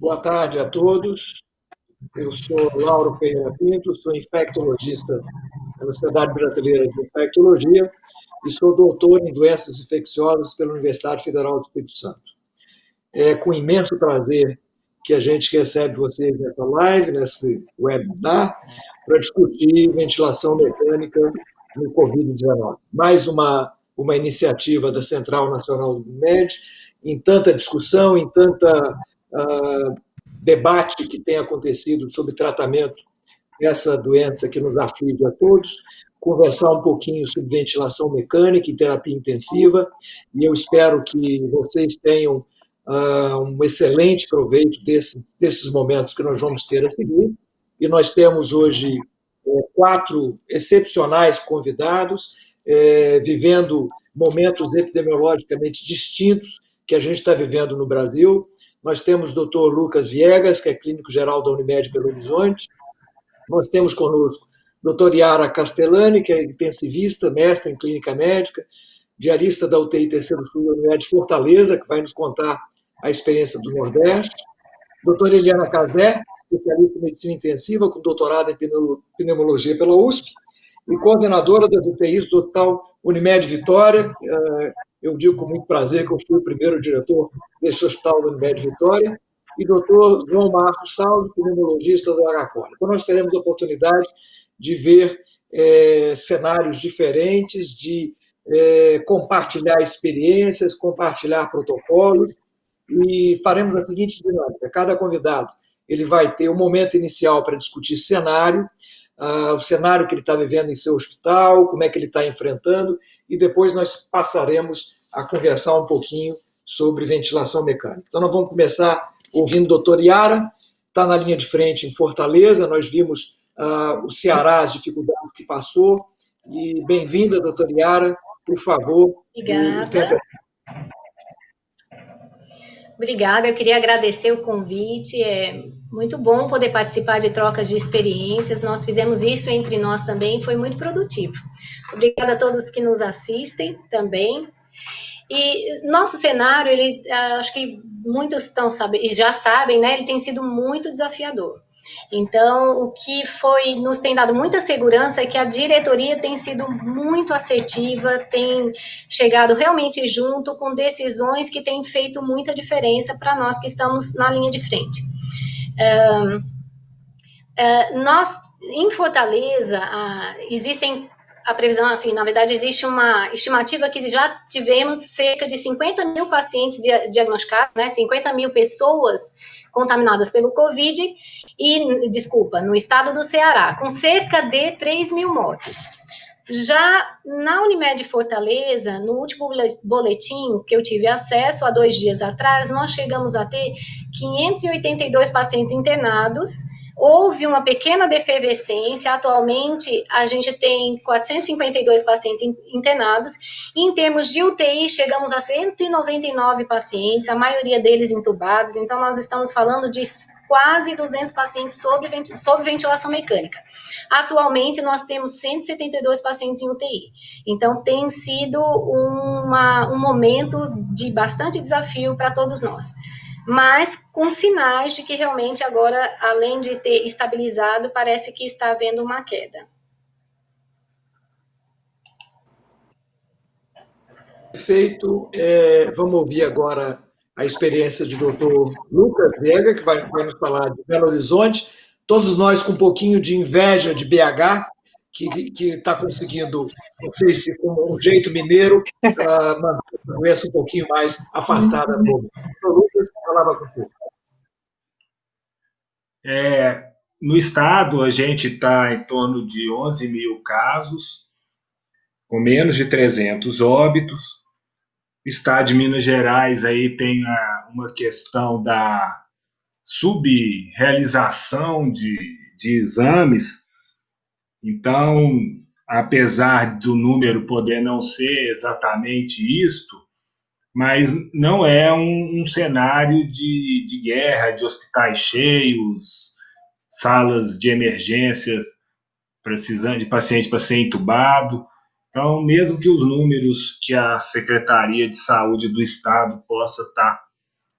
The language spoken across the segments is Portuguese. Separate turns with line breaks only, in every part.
Boa tarde a todos. Eu sou Lauro Ferreira Pinto, sou infectologista da Sociedade Brasileira de Infectologia e sou doutor em doenças infecciosas pela Universidade Federal do Espírito Santo. É com imenso prazer que a gente recebe vocês nessa live, nesse webinar, para discutir ventilação mecânica no Covid-19. Mais uma iniciativa da Central Nacional do MED, em tanta discussão, em tanta debate que tem acontecido sobre tratamento dessa doença que nos aflige a todos, conversar um pouquinho sobre ventilação mecânica e terapia intensiva, e eu espero que vocês tenham um excelente proveito desses momentos que nós vamos ter a seguir. E nós temos hoje 4 excepcionais convidados, vivendo momentos epidemiologicamente distintos que a gente está vivendo no Brasil. Nós temos o Dr. Lucas Viegas, que é clínico geral da Unimed Belo Horizonte. Nós temos conosco a doutora Yara Castellani, que é intensivista, mestre em clínica médica, diarista da UTI Terceiro Sul da Unimed Fortaleza, que vai nos contar a experiência do Nordeste. Doutora Eliana Casé, especialista em medicina intensiva, com doutorado em pneumologia pela USP, e coordenadora das UTIs do Hospital Unimed Vitória. Eu digo com muito prazer que eu fui o primeiro diretor desse hospital da Unimed Vitória, e doutor João Marcos Salles, pneumologista do HCOR. Então, nós teremos a oportunidade de ver cenários diferentes, de compartilhar experiências, compartilhar protocolos, e faremos a seguinte dinâmica: cada convidado ele vai ter um momento inicial para discutir cenário, o cenário que ele está vivendo em seu hospital, como é que ele está enfrentando, e depois nós passaremos a conversar um pouquinho sobre ventilação mecânica. Então, nós vamos começar ouvindo o doutor Yara, está na linha de frente em Fortaleza, nós vimos o Ceará, as dificuldades que passou, e bem-vinda, doutora Yara, por favor.
Obrigada. Obrigada, eu queria agradecer o convite, é muito bom poder participar de trocas de experiências, nós fizemos isso entre nós também, foi muito produtivo. Obrigada a todos que nos assistem também. E nosso cenário, ele, acho que muitos estão sabendo, já sabem, né, ele tem sido muito desafiador. Então, o que nos tem dado muita segurança é que a diretoria tem sido muito assertiva, tem chegado realmente junto com decisões que têm feito muita diferença para nós que estamos na linha de frente. Nós, em Fortaleza, existem a previsão, assim, na verdade, existe uma estimativa que já tivemos cerca de 50 mil pacientes diagnosticados, né, 50 mil pessoas contaminadas pelo Covid, no estado do Ceará, com cerca de 3 mil mortes. Já na Unimed Fortaleza, no último boletim que eu tive acesso, há 2 dias atrás, nós chegamos a ter 582 pacientes internados. Houve uma pequena defervescência, atualmente a gente tem 452 pacientes internados, e em termos de UTI chegamos a 199 pacientes, a maioria deles entubados, então nós estamos falando de quase 200 pacientes sob ventilação mecânica. Atualmente nós temos 172 pacientes em UTI, então tem sido um momento de bastante desafio para todos nós, mas com sinais de que realmente agora, além de ter estabilizado, parece que está havendo uma queda.
Perfeito. Vamos ouvir agora a experiência do Dr. Lucas Vega, que vai nos falar de Belo Horizonte. Todos nós com um pouquinho de inveja de BH, que está conseguindo, não sei se com um jeito mineiro, manter a doença um pouquinho mais afastada do mundo. Dr. Lucas, falava com você.
No estado, a gente está em torno de 11 mil casos, com menos de 300 óbitos. O estado de Minas Gerais aí tem uma questão da subrealização de exames. Então, apesar do número poder não ser exatamente isto, mas não é um cenário de guerra, de hospitais cheios, salas de emergências precisando de paciente para ser entubado. Então, mesmo que os números que a Secretaria de Saúde do Estado possa estar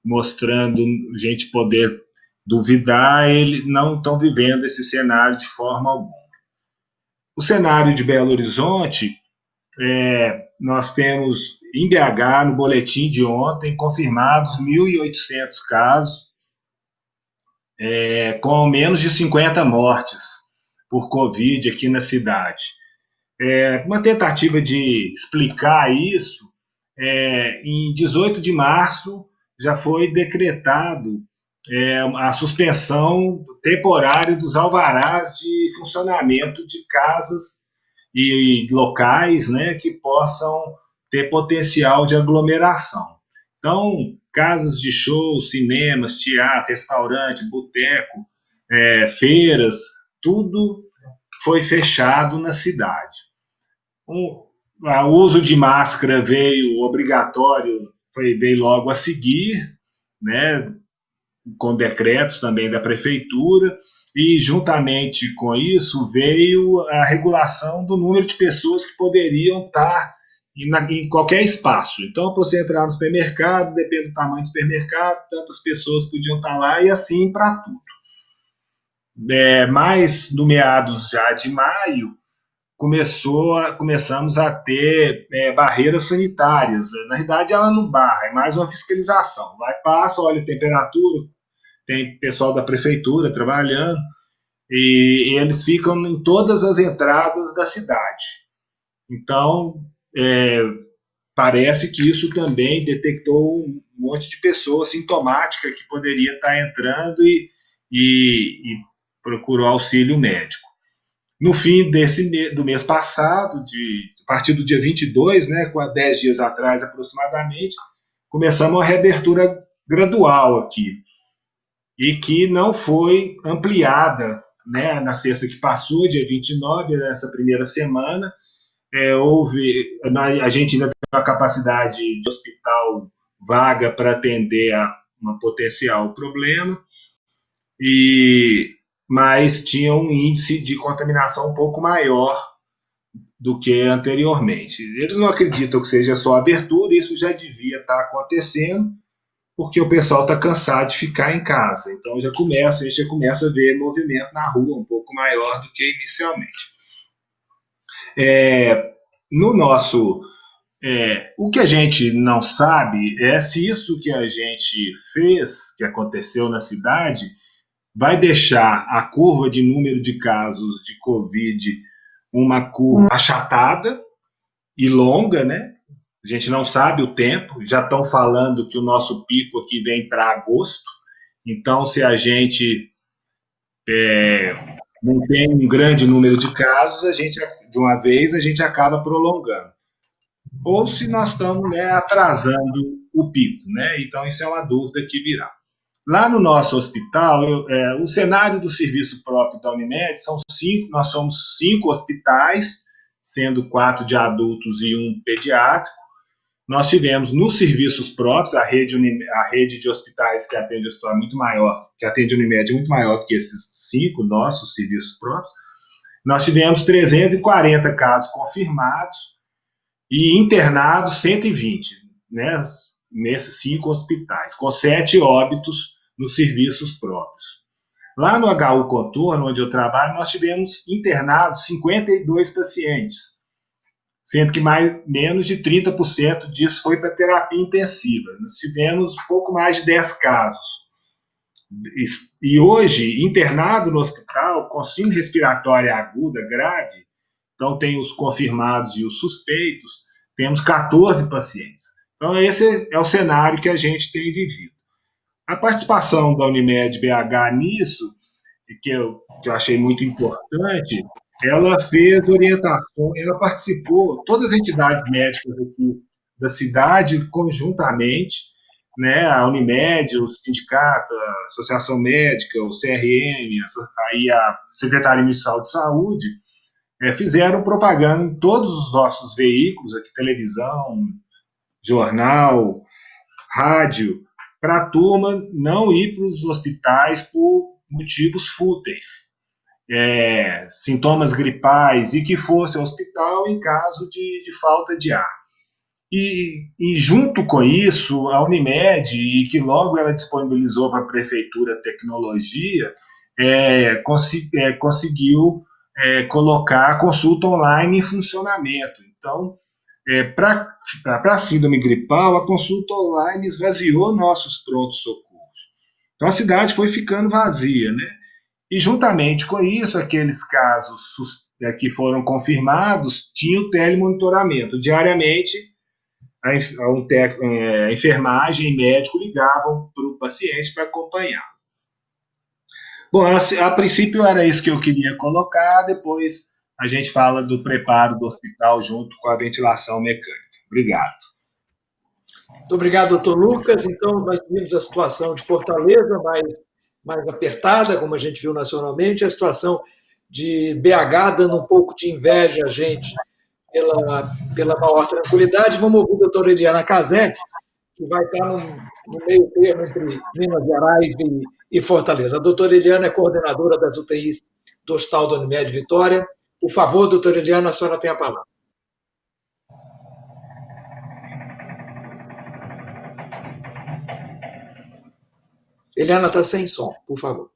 mostrando, a gente poder duvidar, eles não estão vivendo esse cenário de forma alguma. O cenário de Belo Horizonte, nós temos em BH, no boletim de ontem, confirmados 1.800 casos, com menos de 50 mortes por Covid aqui na cidade. Uma tentativa de explicar isso, em 18 de março já foi decretado a suspensão temporária dos alvarás de funcionamento de casas e locais, né, que possam ter potencial de aglomeração. Então, casas de show, cinemas, teatro, restaurante, boteco, feiras, tudo foi fechado na cidade. O uso de máscara veio obrigatório, veio logo a seguir, né, com decretos também da prefeitura, e juntamente com isso veio a regulação do número de pessoas que poderiam estar em qualquer espaço. Então, para você entrar no supermercado, depende do tamanho do supermercado, tantas pessoas podiam estar lá, e assim para tudo. Mas no meados já de maio, começamos a ter barreiras sanitárias. Na realidade, ela não barra, é mais uma fiscalização. Passa, olha a temperatura, tem pessoal da prefeitura trabalhando, e eles ficam em todas as entradas da cidade. Então, parece que isso também detectou um monte de pessoa sintomática que poderia estar entrando e procurou auxílio médico. No fim do mês passado, a partir do dia 22, né, 10 dias atrás aproximadamente, começamos a reabertura gradual aqui, e que não foi ampliada, né, na sexta que passou, dia 29, nessa primeira semana. A gente ainda tem uma capacidade de hospital vaga para atender a um potencial problema, mas tinha um índice de contaminação um pouco maior do que anteriormente. Eles não acreditam que seja só abertura, isso já devia estar acontecendo, porque o pessoal está cansado de ficar em casa. Então a gente já começa a ver movimento na rua um pouco maior do que inicialmente. O que a gente não sabe é se isso que a gente fez, que aconteceu na cidade, vai deixar a curva de número de casos de Covid uma curva achatada e longa, né? A gente não sabe o tempo, já estão falando que o nosso pico aqui vem para agosto, então se a gente não tem um grande número de casos, de uma vez a gente acaba prolongando. Ou se nós estamos, né, atrasando o pico, né? Então isso é uma dúvida que virá. Lá no nosso hospital, o cenário do serviço próprio da Unimed nós somos 5 hospitais, sendo 4 de adultos e 1 pediátrico. Nós tivemos nos serviços próprios, a rede de hospitais que atende o hospital muito maior, que atende a Unimed muito maior do que esses 5 nossos serviços próprios. Nós tivemos 340 casos confirmados e internados 120, né, nesses 5 hospitais, com 7 óbitos nos serviços próprios. Lá no HU Contorno, onde eu trabalho, nós tivemos internados 52 pacientes, sendo que menos de 30% disso foi para terapia intensiva. Nós tivemos pouco mais de 10 casos. E hoje, internado no hospital, com síndrome respiratória aguda grave, então tem os confirmados e os suspeitos, temos 14 pacientes. Então esse é o cenário que a gente tem vivido. A participação da Unimed BH nisso, que eu achei muito importante, ela fez orientação, ela participou, todas as entidades médicas aqui da cidade, conjuntamente, né, a Unimed, o sindicato, a Associação Médica, o CRM, a Secretaria Municipal de Saúde, fizeram propaganda em todos os nossos veículos, aqui, televisão, jornal, rádio, para a turma não ir para os hospitais por motivos fúteis, sintomas gripais, e que fosse ao hospital em caso de falta de ar. E junto com isso, a Unimed, e que logo ela disponibilizou para a prefeitura tecnologia, conseguiu colocar a consulta online em funcionamento. Então, para a síndrome gripal, a consulta online esvaziou nossos prontos-socorros. Então, a cidade foi ficando vazia, né? E, juntamente com isso, aqueles casos que foram confirmados tinham o telemonitoramento. Diariamente, a enfermagem e médico ligavam para o paciente para acompanhar. Bom, a princípio era isso que eu queria colocar, depois a gente fala do preparo do hospital junto com a ventilação mecânica. Obrigado.
Muito obrigado, doutor Lucas. Então, nós vimos a situação de Fortaleza mais apertada, como a gente viu nacionalmente, a situação de BH dando um pouco de inveja a gente pela maior tranquilidade. Vamos ouvir a doutora Eliana Cazé, que vai estar no meio termo entre Minas Gerais e Fortaleza. A doutora Eliana é coordenadora das UTIs do Hospital da Unimed Vitória. Por favor, doutora Eliana, a senhora tem a palavra. Eliana está sem som, por favor.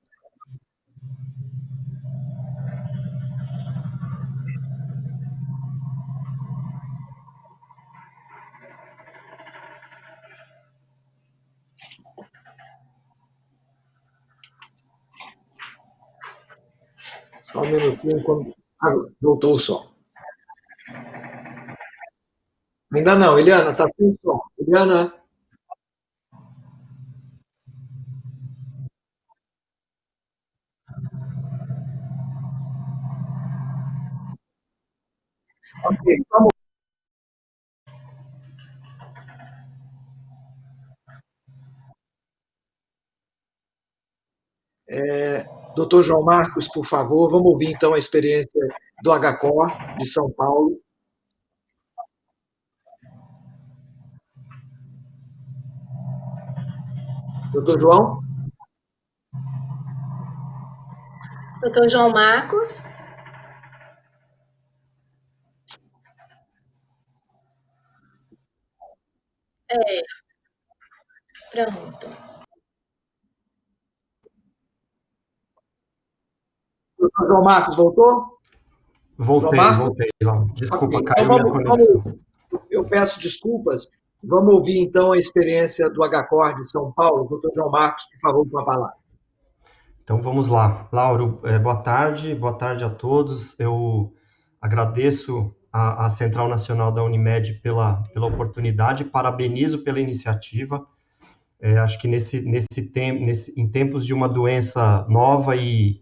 Só um minutinho, quando voltou o som. Ainda não, Eliana, está sem som. Eliana. Ok, vamos. Doutor João Marcos, por favor, vamos ouvir então a experiência do HCOR de São Paulo. Doutor João?
Doutor João Marcos? Pronto.
Doutor João Marcos, voltou?
Voltei. Desculpa,
okay.
Caiu minha conexão.
Eu peço desculpas. Vamos ouvir, então, a experiência do HCOR de São Paulo. Doutor João Marcos, por favor, com a palavra.
Então, vamos lá. Lauro, boa tarde a todos. Eu agradeço à Central Nacional da Unimed pela oportunidade, parabenizo pela iniciativa. Acho que em tempos de uma doença nova e,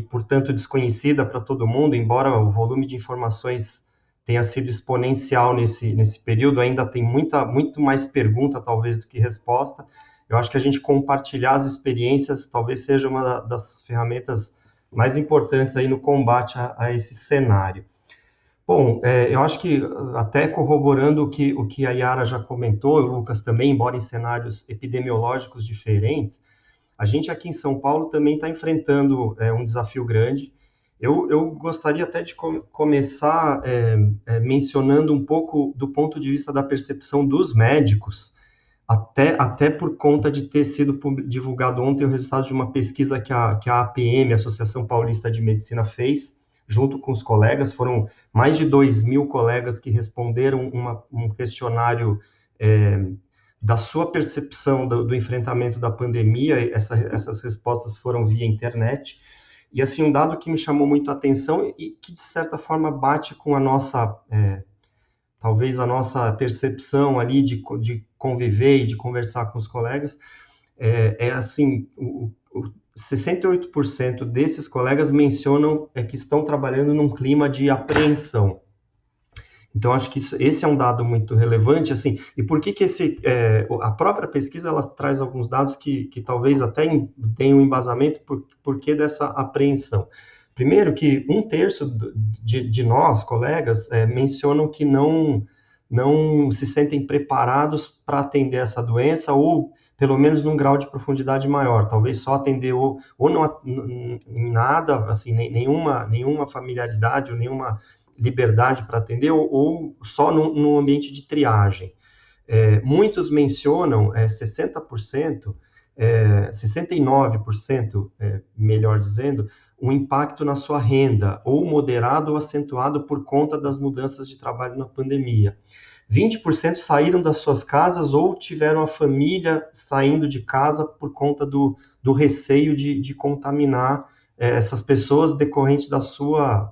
portanto, desconhecida para todo mundo, embora o volume de informações tenha sido exponencial nesse período, ainda tem muito mais pergunta, talvez, do que resposta. Eu acho que a gente compartilhar as experiências talvez seja uma das ferramentas mais importantes aí no combate a esse cenário. Bom, eu acho que até corroborando o que a Yara já comentou, o Lucas também, embora em cenários epidemiológicos diferentes, a gente aqui em São Paulo também está enfrentando um desafio grande. Eu gostaria até de começar mencionando um pouco do ponto de vista da percepção dos médicos, até por conta de ter sido divulgado ontem o resultado de uma pesquisa que a APM, Associação Paulista de Medicina, fez, junto com os colegas. Foram mais de 2.000 colegas que responderam um questionário da sua percepção do enfrentamento da pandemia. Essas respostas foram via internet. E, assim, um dado que me chamou muito a atenção e que, de certa forma, bate com a nossa... talvez a nossa percepção ali de conviver e de conversar com os colegas, assim, 68% desses colegas mencionam que estão trabalhando num clima de apreensão. Então, acho que esse é um dado muito relevante, assim, e por que a própria pesquisa, ela traz alguns dados que talvez até tenham um embasamento por que dessa apreensão. Primeiro, que 1/3 de nós, colegas, mencionam que não se sentem preparados para atender essa doença, ou pelo menos num grau de profundidade maior, talvez só atender ou não em nada, assim, nenhuma familiaridade ou nenhuma liberdade para atender ou só no ambiente de triagem. Muitos mencionam 60%, 69%, melhor dizendo, um impacto na sua renda, ou moderado ou acentuado por conta das mudanças de trabalho na pandemia. 20% saíram das suas casas ou tiveram a família saindo de casa por conta do receio de contaminar essas pessoas decorrente da sua,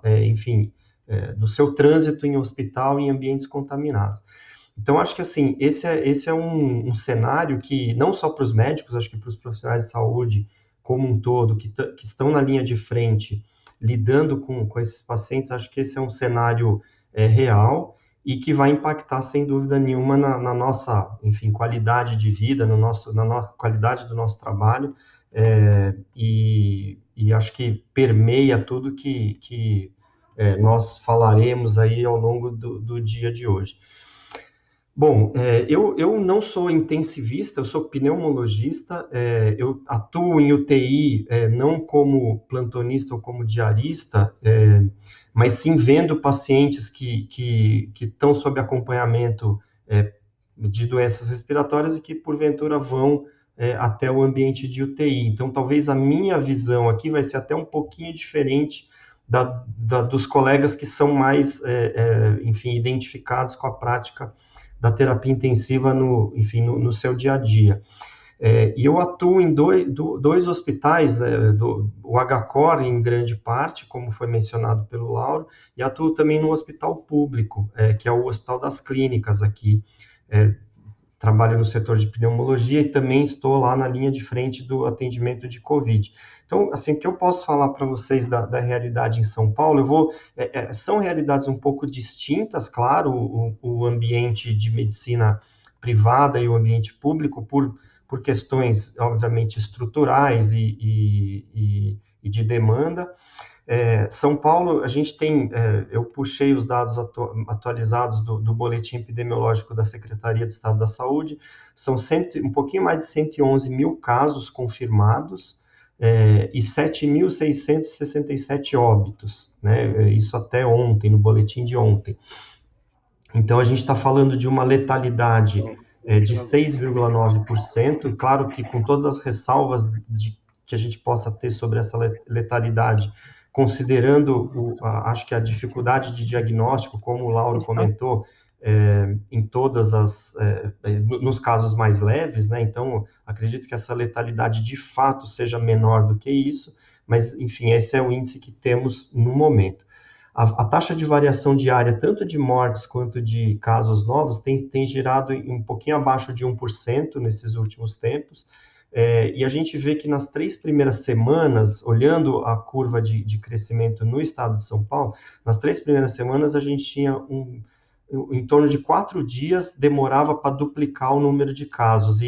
do seu trânsito em hospital e em ambientes contaminados. Então, acho que, assim, esse é um cenário que, não só para os médicos, acho que para os profissionais de saúde como um todo, que estão na linha de frente, lidando com esses pacientes, acho que esse é um cenário real e que vai impactar, sem dúvida nenhuma, na nossa, enfim, qualidade de vida, na qualidade do nosso trabalho, e acho que permeia tudo que nós falaremos aí ao longo do dia de hoje. Bom, eu não sou intensivista, eu sou pneumologista, eu atuo em UTI não como plantonista ou como diarista, mas sim vendo pacientes que estão sob acompanhamento de doenças respiratórias e que, porventura, vão até o ambiente de UTI. Então, talvez a minha visão aqui vai ser até um pouquinho diferente dos colegas que são mais, enfim, identificados com a prática da terapia intensiva no seu dia a dia. E eu atuo em dois hospitais, o HCOR em grande parte, como foi mencionado pelo Lauro, e atuo também no hospital público, que é o Hospital das Clínicas aqui. Trabalho no setor de pneumologia e também estou lá na linha de frente do atendimento de Covid. Então, assim, o que eu posso falar para vocês da realidade em São Paulo, são realidades um pouco distintas, claro, o ambiente de medicina privada e o ambiente público, por questões, obviamente, estruturais e de demanda. São Paulo, a gente tem, eu puxei os dados atualizados do boletim epidemiológico da Secretaria de Estado da Saúde, são um pouquinho mais de 111 mil casos confirmados e 7.667 óbitos, né? Isso até ontem, no boletim de ontem. Então, a gente está falando de uma letalidade de 6,9%, claro que com todas as ressalvas que a gente possa ter sobre essa letalidade, considerando, acho que a dificuldade de diagnóstico, como o Lauro comentou, em todas nos casos mais leves, né? Então, acredito que essa letalidade de fato seja menor do que isso, mas, enfim, esse é o índice que temos no momento. A taxa de variação diária, tanto de mortes quanto de casos novos, tem girado um pouquinho abaixo de 1% nesses últimos tempos, e a gente vê que nas 3 primeiras semanas, olhando a curva de crescimento no estado de São Paulo, nas 3 primeiras semanas a gente tinha em torno de 4 dias demorava para duplicar o número de casos,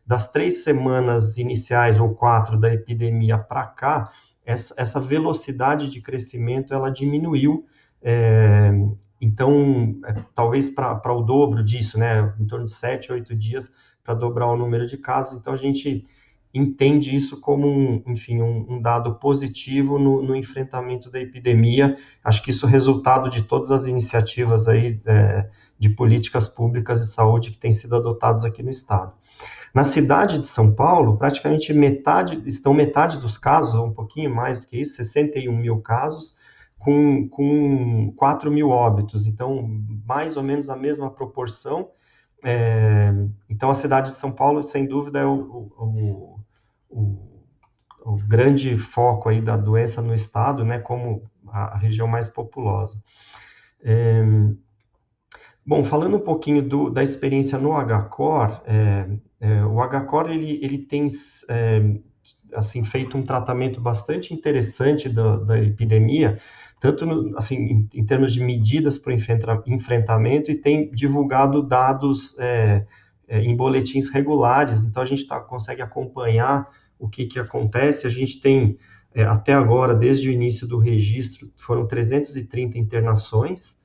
das 3 semanas iniciais ou 4 da epidemia para cá, essa velocidade de crescimento ela diminuiu, então talvez para o dobro disso, né, em torno de 7, 8 dias para dobrar o número de casos. Então a gente entende isso como um dado positivo no enfrentamento da epidemia. Acho que isso é resultado de todas as iniciativas aí de políticas públicas de saúde que têm sido adotadas aqui no estado. Na cidade de São Paulo, praticamente metade dos casos, ou um pouquinho mais do que isso, 61 mil casos, com 4 mil óbitos. Então, mais ou menos a mesma proporção. Então, a cidade de São Paulo, sem dúvida, é o grande foco aí da doença no estado, né, como a região mais populosa. Bom, falando um pouquinho da experiência no HCOR, o HCOR ele tem assim, feito um tratamento bastante interessante da epidemia, tanto assim, em termos de medidas para o enfrentamento, e tem divulgado dados em boletins regulares. Então a gente consegue acompanhar o que acontece. A gente tem, até agora, desde o início do registro, foram 330 internações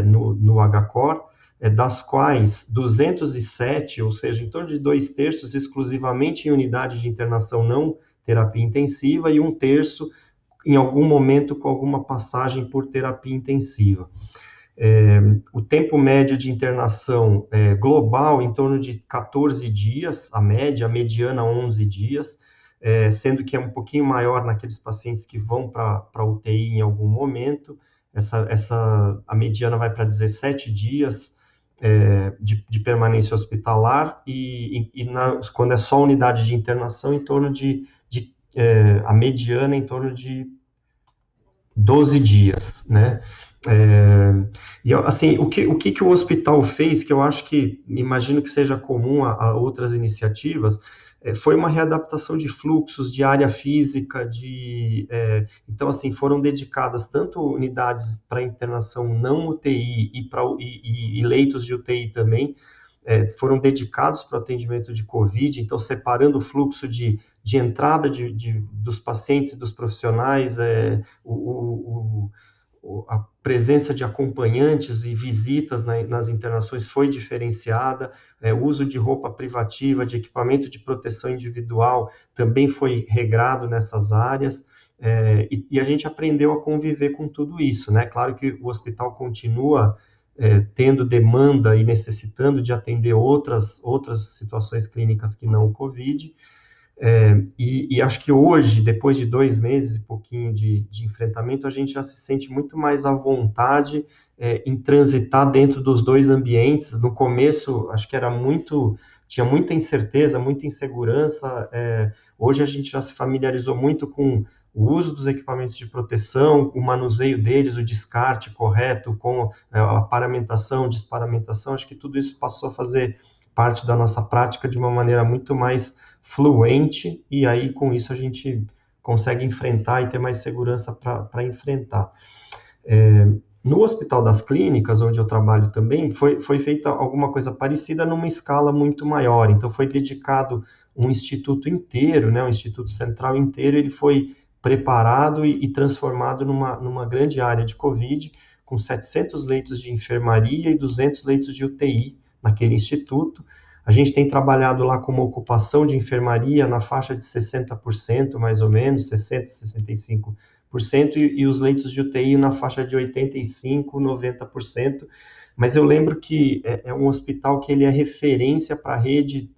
no HCOR, das quais 207, ou seja, em torno de 2/3, exclusivamente em unidade de internação não terapia intensiva, e 1/3 em algum momento com alguma passagem por terapia intensiva. O tempo médio de internação global em torno de 14 dias, a mediana 11 dias, sendo que é um pouquinho maior naqueles pacientes que vão para a UTI em algum momento. A mediana vai para 17 dias de permanência hospitalar quando é só unidade de internação, em torno a mediana em torno de 12 dias, né? E assim, o que o hospital fez, que eu acho que, imagino que seja comum a outras iniciativas, foi uma readaptação de fluxos, de área física, então, assim, foram dedicadas tanto unidades para internação não UTI e leitos de UTI também, foram dedicados para o atendimento de COVID, então, separando o fluxo de entrada dos pacientes e dos profissionais, a presença de acompanhantes e visitas nas internações foi diferenciada, o uso de roupa privativa, de equipamento de proteção individual também foi regrado nessas áreas, e a gente aprendeu a conviver com tudo isso, né? Claro que o hospital continua tendo demanda e necessitando de atender outras situações clínicas que não o COVID, e acho que hoje, depois de 2 meses e pouquinho de enfrentamento, a gente já se sente muito mais à vontade em transitar dentro dos dois ambientes. No começo, acho que tinha muita incerteza, muita insegurança. Hoje a gente já se familiarizou muito com o uso dos equipamentos de proteção, o manuseio deles, o descarte correto, com a paramentação, desparamentação. Acho que tudo isso passou a fazer parte da nossa prática de uma maneira muito mais fluente, e aí com isso a gente consegue enfrentar e ter mais segurança para enfrentar. No Hospital das Clínicas, onde eu trabalho também, foi feita alguma coisa parecida numa escala muito maior, então foi dedicado um instituto inteiro, né, um instituto central inteiro, ele foi preparado e transformado numa grande área de COVID, com 700 leitos de enfermaria e 200 leitos de UTI naquele instituto. A gente tem trabalhado lá com uma ocupação de enfermaria na faixa de 60%, mais ou menos, 60%, 65%, e os leitos de UTI na faixa de 85%, 90%. Mas eu lembro que é um hospital que ele é referência para a rede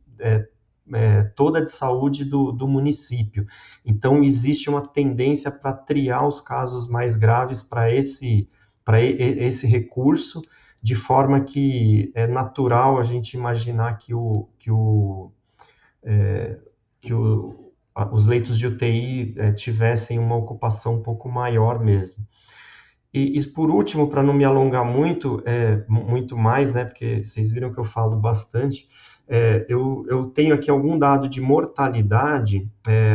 toda de saúde do município. Então, existe uma tendência para triar os casos mais graves para esse recurso, de forma que é natural a gente imaginar que os leitos de UTI tivessem uma ocupação um pouco maior mesmo. E por último, para não me alongar muito mais, né, porque vocês viram que eu falo bastante, eu tenho aqui algum dado de mortalidade.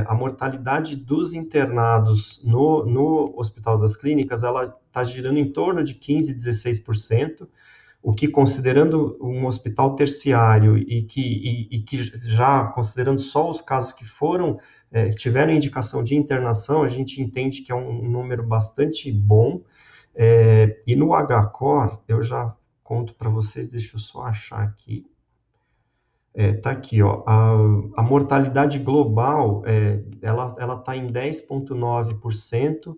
A mortalidade dos internados no Hospital das Clínicas, ela está girando em torno de 15%, 16%, o que, considerando um hospital terciário e que já considerando só os casos que tiveram indicação de internação, a gente entende que é um número bastante bom. E no HCOR, eu já conto para vocês, deixa eu só achar aqui. Tá aqui, ó, a mortalidade global, ela está em 10,9%,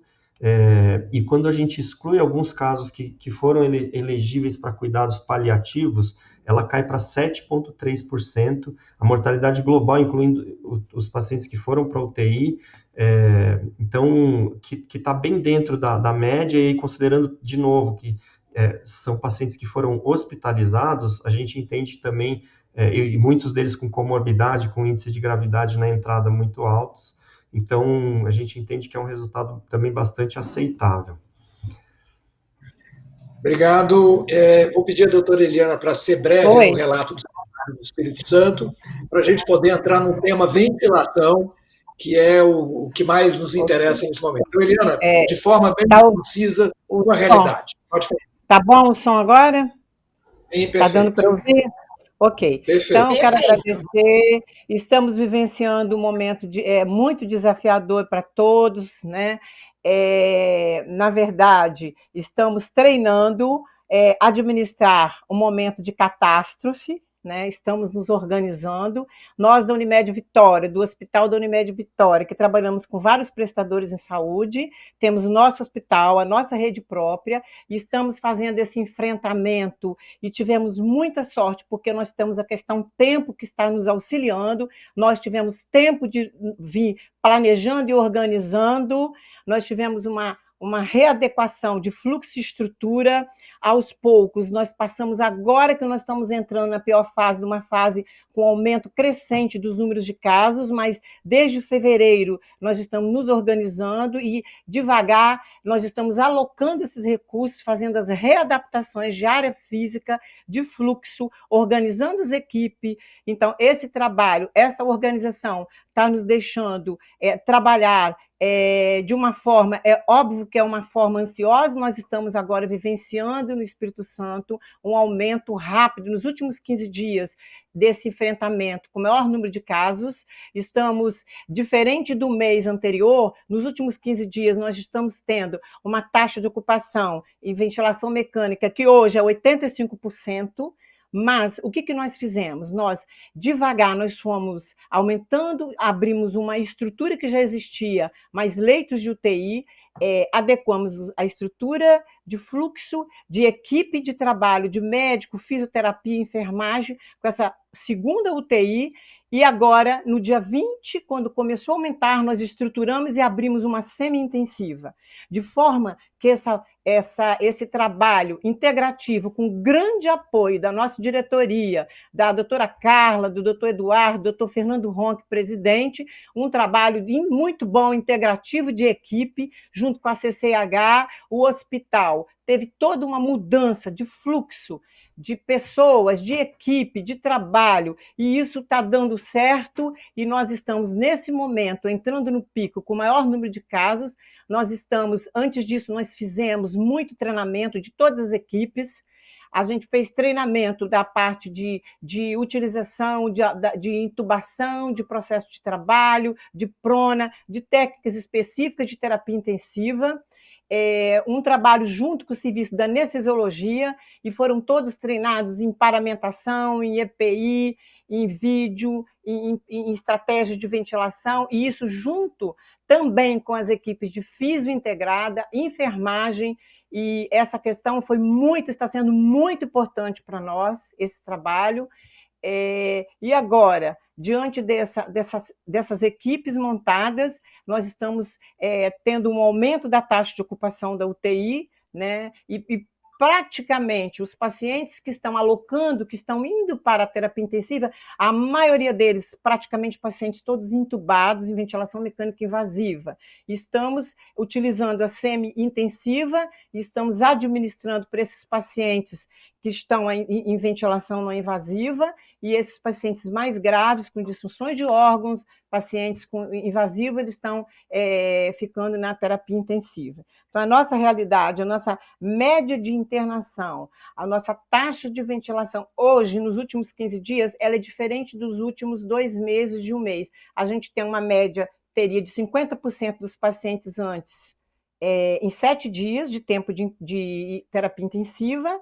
e quando a gente exclui alguns casos que foram elegíveis para cuidados paliativos, ela cai para 7,3%, a mortalidade global, incluindo os pacientes que foram para UTI, então, que está bem dentro da média, e considerando, de novo, que são pacientes que foram hospitalizados, a gente entende também, e muitos deles com comorbidade, com índice de gravidade na entrada muito altos. Então, a gente entende que é um resultado também bastante aceitável.
Obrigado. Vou pedir à doutora Eliana para ser breve no relato do Espírito Santo, para a gente poder entrar no tema ventilação, que é o que mais nos interessa nesse momento. Então, Eliana, de forma bem concisa, com a realidade. Pode falar.
Tá bom o som agora?
Sim, perfeito.
Está dando para ouvir? Ok.
Perfeito.
Então, eu quero agradecer. Estamos vivenciando um momento muito desafiador para todos, né? Na verdade, estamos treinando administrar um momento de catástrofe, né? Estamos nos organizando. Nós da Unimed Vitória, do Hospital da Unimed Vitória, que trabalhamos com vários prestadores em saúde, temos o nosso hospital, a nossa rede própria, e estamos fazendo esse enfrentamento e tivemos muita sorte, porque nós temos a questão tempo que está nos auxiliando, nós tivemos tempo de vir planejando e organizando, nós tivemos uma readequação de fluxo e estrutura. Aos poucos, nós passamos, agora que nós estamos entrando na pior fase, numa fase com aumento crescente dos números de casos, mas desde fevereiro nós estamos nos organizando e devagar nós estamos alocando esses recursos, fazendo as readaptações de área física, de fluxo, organizando as equipes. Então, esse trabalho, essa organização está nos deixando trabalhar de uma forma, é óbvio que é uma forma ansiosa, nós estamos agora vivenciando no Espírito Santo um aumento rápido, nos últimos 15 dias desse enfrentamento com o maior número de casos, estamos, diferente do mês anterior, nos últimos 15 dias nós estamos tendo uma taxa de ocupação em ventilação mecânica que hoje é 85%, mas o que nós fizemos? Nós, devagar, nós fomos aumentando, abrimos uma estrutura que já existia, mais leitos de UTI, adequamos a estrutura de fluxo, de equipe de trabalho, de médico, fisioterapia, enfermagem, com essa segunda UTI, e agora, no dia 20, quando começou a aumentar, nós estruturamos e abrimos uma semi-intensiva, de forma que esse trabalho integrativo, com grande apoio da nossa diretoria, da doutora Carla, do doutor Eduardo, do doutor Fernando Ronque, presidente, um trabalho muito bom, integrativo de equipe, junto com a CCH, o hospital. Teve toda uma mudança de fluxo, de pessoas, de equipe, de trabalho, e isso está dando certo, e nós estamos, nesse momento, entrando no pico com o maior número de casos. Nós estamos, antes disso, nós fizemos muito treinamento de todas as equipes, a gente fez treinamento da parte de utilização, de intubação, de processo de trabalho, de prona, de técnicas específicas de terapia intensiva, um trabalho junto com o serviço da anestesiologia, e foram todos treinados em paramentação, em EPI, em vídeo, em estratégias de ventilação, e isso junto também com as equipes de fisio integrada, enfermagem, e essa questão está sendo muito importante para nós, esse trabalho. E agora, diante dessas equipes montadas, nós estamos tendo um aumento da taxa de ocupação da UTI, né? E praticamente os pacientes que estão alocando, que estão indo para a terapia intensiva, a maioria deles, praticamente pacientes todos intubados em ventilação mecânica invasiva. Estamos utilizando a semi-intensiva e estamos administrando para esses pacientes que estão em ventilação não invasiva, e esses pacientes mais graves, com disfunções de órgãos, pacientes com invasivo, eles estão ficando na terapia intensiva. Então, a nossa realidade, a nossa média de internação, a nossa taxa de ventilação, hoje, nos últimos 15 dias, ela é diferente dos últimos 2 meses de um mês. A gente tem uma média, teria de 50% dos pacientes antes, em 7 dias de tempo de terapia intensiva.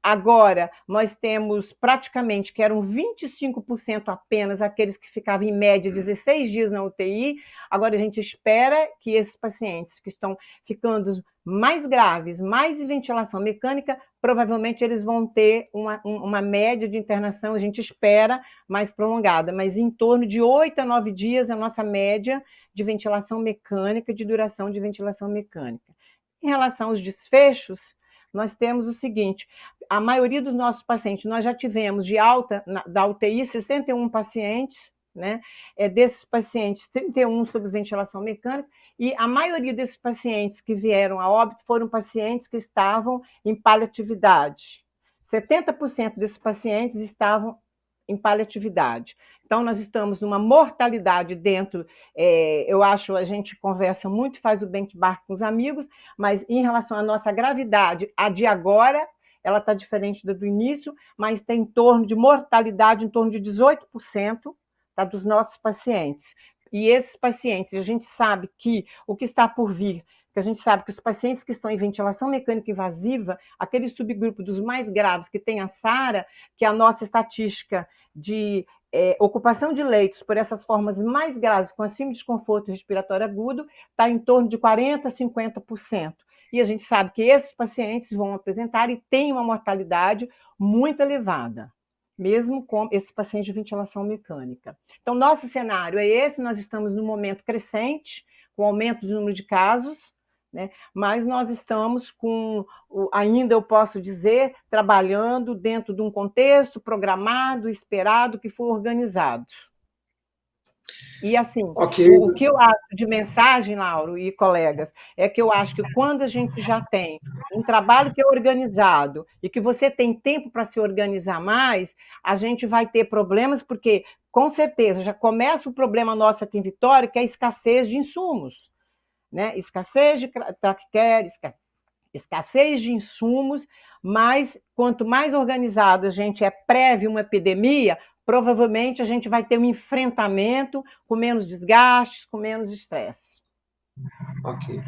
Agora, nós temos praticamente, que eram 25% apenas aqueles que ficavam em média 16 dias na UTI, agora a gente espera que esses pacientes que estão ficando mais graves, mais em ventilação mecânica, provavelmente eles vão ter uma média de internação, a gente espera, mais prolongada, mas em torno de 8 a 9 dias é a nossa média de ventilação mecânica, de duração de ventilação mecânica. Em relação aos desfechos, nós temos o seguinte: a maioria dos nossos pacientes, nós já tivemos de alta da UTI 61 pacientes, né? Desses pacientes, 31 sob ventilação mecânica, e a maioria desses pacientes que vieram a óbito foram pacientes que estavam em paliatividade. 70% desses pacientes estavam em paliatividade. Então, nós estamos numa mortalidade dentro, eu acho, a gente conversa muito, faz o benchmark com os amigos, mas em relação à nossa gravidade, a de agora, ela está diferente da do início, mas tem em torno de mortalidade, em torno de 18%, tá, dos nossos pacientes. E esses pacientes, a gente sabe que o que está por vir porque a gente sabe que os pacientes que estão em ventilação mecânica invasiva, aquele subgrupo dos mais graves que tem a SARA, que é a nossa estatística de ocupação de leitos por essas formas mais graves, com acima de desconforto respiratório agudo, está em torno de 40% a 50%. E a gente sabe que esses pacientes vão apresentar e têm uma mortalidade muito elevada, mesmo com esses pacientes de ventilação mecânica. Então, nosso cenário é esse, nós estamos num momento crescente, com aumento do número de casos, né? Mas nós estamos com, ainda eu posso dizer, trabalhando dentro de um contexto programado, esperado, que foi organizado. E assim, o que eu acho de mensagem, Lauro e colegas, é que eu acho que quando a gente já tem um trabalho que é organizado e que você tem tempo para se organizar mais, a gente vai ter problemas, porque, com certeza, já começa o problema nosso aqui em Vitória, que é a escassez de insumos, né? Escassez de traquear, escassez de insumos, mas quanto mais organizado a gente é prévio a uma epidemia, provavelmente a gente vai ter um enfrentamento com menos desgastes, com menos estresse.
Ok.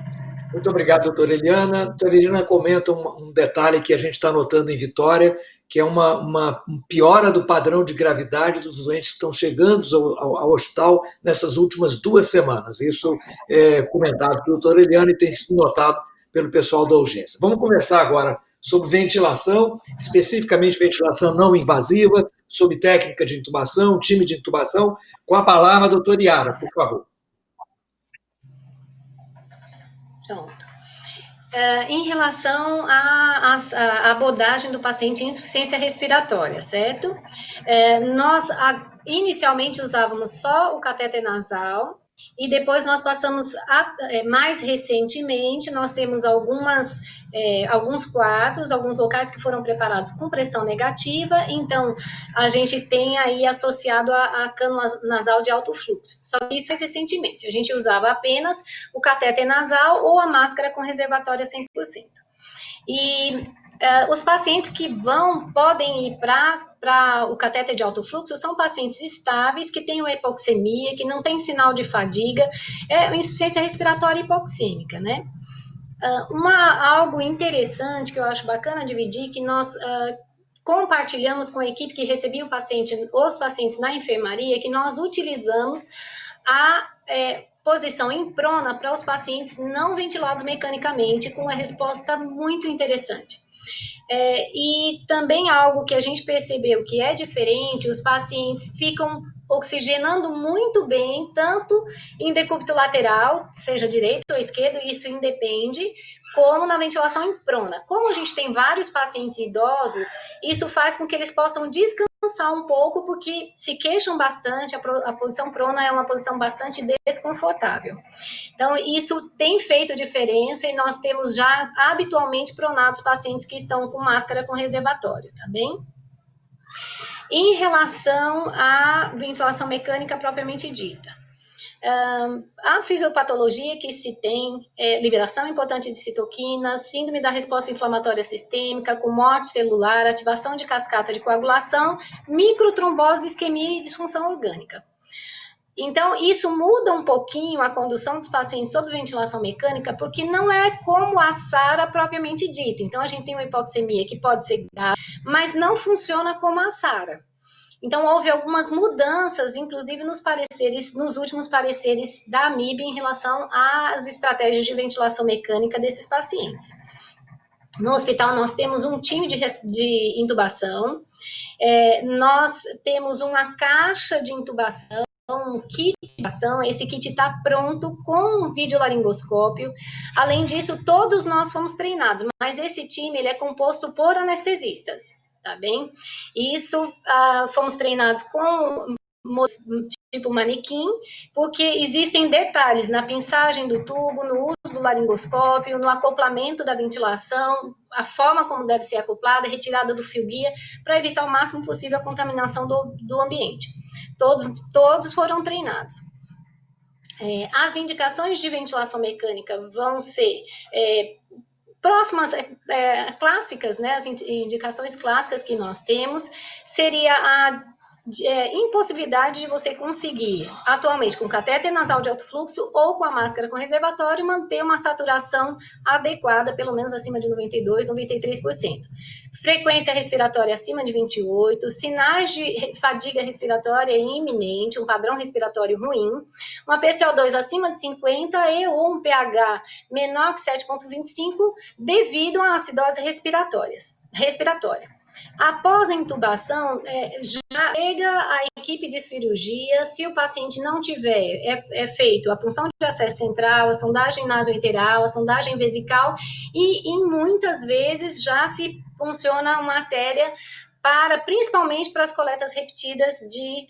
Muito obrigado, doutora Eliana. Doutora Eliana comenta um detalhe que a gente está notando em Vitória, que é uma piora do padrão de gravidade dos doentes que estão chegando ao hospital nessas últimas 2 semanas. Isso é comentado pela doutora Eliana e tem sido notado pelo pessoal da urgência. Vamos conversar agora sobre ventilação, especificamente ventilação não invasiva, sobre técnica de intubação, time de intubação. Com a palavra, a doutora Yara, por favor.
Pronto. Em relação à abordagem do paciente em insuficiência respiratória, certo? Nós inicialmente usávamos só o catéter nasal e depois nós passamos, mais recentemente, nós temos alguns quartos, alguns locais que foram preparados com pressão negativa, então a gente tem aí associado a cânula nasal de alto fluxo. Só que isso mais recentemente, a gente usava apenas o catéter nasal ou a máscara com reservatório 100%. E os pacientes que podem ir para o catéter de alto fluxo são pacientes estáveis, que têm uma hipoxemia, que não tem sinal de fadiga, insuficiência respiratória hipoxêmica, né? Algo interessante que eu acho bacana dividir, que nós compartilhamos com a equipe que recebia os pacientes na enfermaria, que nós utilizamos a posição em prona para os pacientes não ventilados mecanicamente, com uma resposta muito interessante. E também algo que a gente percebeu que é diferente, os pacientes ficam oxigenando muito bem, tanto em decúbito lateral, seja direito ou esquerdo, isso independe, como na ventilação em prona. Como a gente tem vários pacientes idosos, isso faz com que eles possam descansar um pouco, porque se queixam bastante, a posição prona é uma posição bastante desconfortável. Então, isso tem feito diferença e nós temos já habitualmente pronados pacientes que estão com máscara com reservatório, tá bem? Em relação à ventilação mecânica propriamente dita, a fisiopatologia que se tem liberação importante de citoquinas, síndrome da resposta inflamatória sistêmica, com morte celular, ativação de cascata de coagulação, microtrombose, isquemia e disfunção orgânica. Então, isso muda um pouquinho a condução dos pacientes sob ventilação mecânica, porque não é como a SARA propriamente dita. Então, a gente tem uma hipoxemia que pode ser grave, mas não funciona como a SARA. Então, houve algumas mudanças, inclusive nos últimos pareceres da AMIB em relação às estratégias de ventilação mecânica desses pacientes. No hospital, nós temos um time de intubação, nós temos uma caixa de intubação, um kit de intubação, esse kit está pronto com um videolaringoscópio. Além disso, todos nós fomos treinados, mas esse time ele é composto por anestesistas, tá bem? E isso, fomos treinados com tipo manequim, porque existem detalhes na pinçagem do tubo, no uso do laringoscópio, no acoplamento da ventilação, a forma como deve ser acoplada, retirada do fio guia, para evitar o máximo possível a contaminação do ambiente. Todos foram treinados. As indicações de ventilação mecânica vão ser próximas, clássicas, né? As indicações clássicas que nós temos seria impossibilidade de você conseguir, atualmente, com catéter nasal de alto fluxo ou com a máscara com reservatório, manter uma saturação adequada, pelo menos acima de 92%, 93%. Frequência respiratória acima de 28, sinais de fadiga respiratória iminente, um padrão respiratório ruim, uma PCO2 acima de 50 e ou um pH menor que 7,25 devido à acidose respiratória. Após a intubação, já chega a equipe de cirurgia, se o paciente não tiver, feito a punção de acesso central, a sondagem nasoenteral, a sondagem vesical e muitas vezes já se funciona uma artéria principalmente para as coletas repetidas de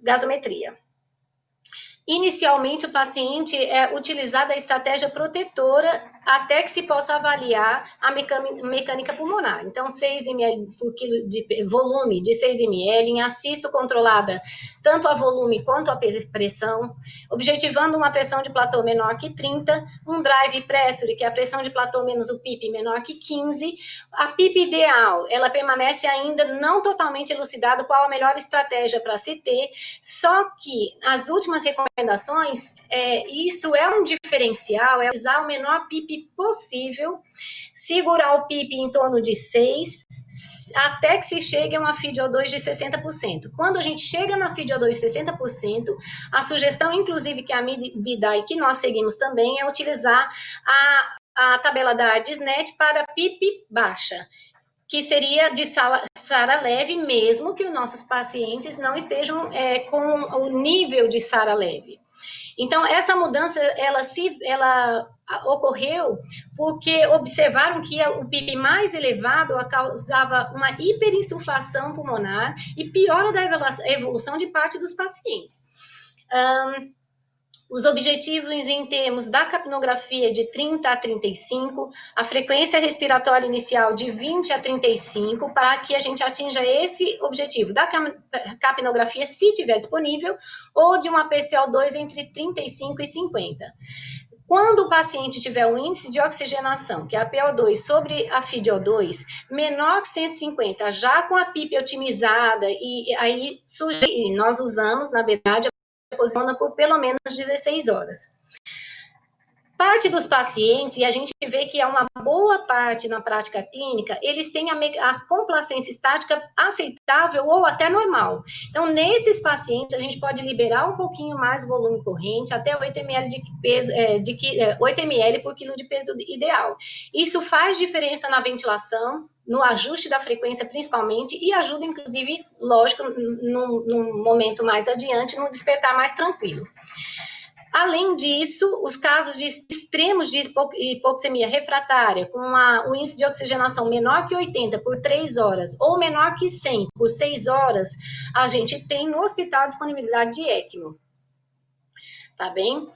gasometria. Inicialmente, o paciente é utilizada a estratégia protetora até que se possa avaliar a mecânica pulmonar. Então, 6 ml por quilo de volume de 6 ml em assisto controlada, tanto a volume quanto a pressão, objetivando uma pressão de platô menor que 30, um drive pressure, que é a pressão de platô menos o PIP menor que 15. A PIP ideal, ela permanece ainda não totalmente elucidada qual a melhor estratégia para se ter, só que as últimas recomendações, isso é um diferencial, é usar o menor PIP possível, segurar o PIP em torno de 6, até que se chegue a uma FiDO2 de 60%. Quando a gente chega na FiDO2 de 60%, a sugestão, inclusive, que a MIDA e que nós seguimos também, é utilizar a tabela da ADISNET para PIP baixa, que seria de SARA leve, mesmo que os nossos pacientes não estejam com o nível de SARA leve. Então, essa mudança, ela ocorreu porque observaram que o PIB mais elevado causava uma hiperinsuflação pulmonar e piora da evolução de parte dos pacientes. Os objetivos em termos da capnografia de 30 a 35, a frequência respiratória inicial de 20 a 35, para que a gente atinja esse objetivo da capnografia, se tiver disponível, ou de uma PCO2 entre 35 e 50. Quando o paciente tiver um índice de oxigenação, que é a PO2 sobre a FiDO2, menor que 150, já com a PIP otimizada, e aí nós usamos, na verdade, posiciona por pelo menos 16 horas. Parte dos pacientes, e a gente vê que é uma boa parte na prática clínica, eles têm a complacência estática aceitável ou até normal. Então, nesses pacientes, a gente pode liberar um pouquinho mais o volume corrente, até 8 ml de peso, 8 ml por quilo de peso ideal. Isso faz diferença na ventilação, no ajuste da frequência principalmente, e ajuda, inclusive, lógico, num momento mais adiante, no despertar mais tranquilo. Além disso, os casos de extremos de hipoxemia refratária, com o índice de oxigenação menor que 80 por 3 horas, ou menor que 100 por 6 horas, a gente tem no hospital disponibilidade de ECMO. Tá bem?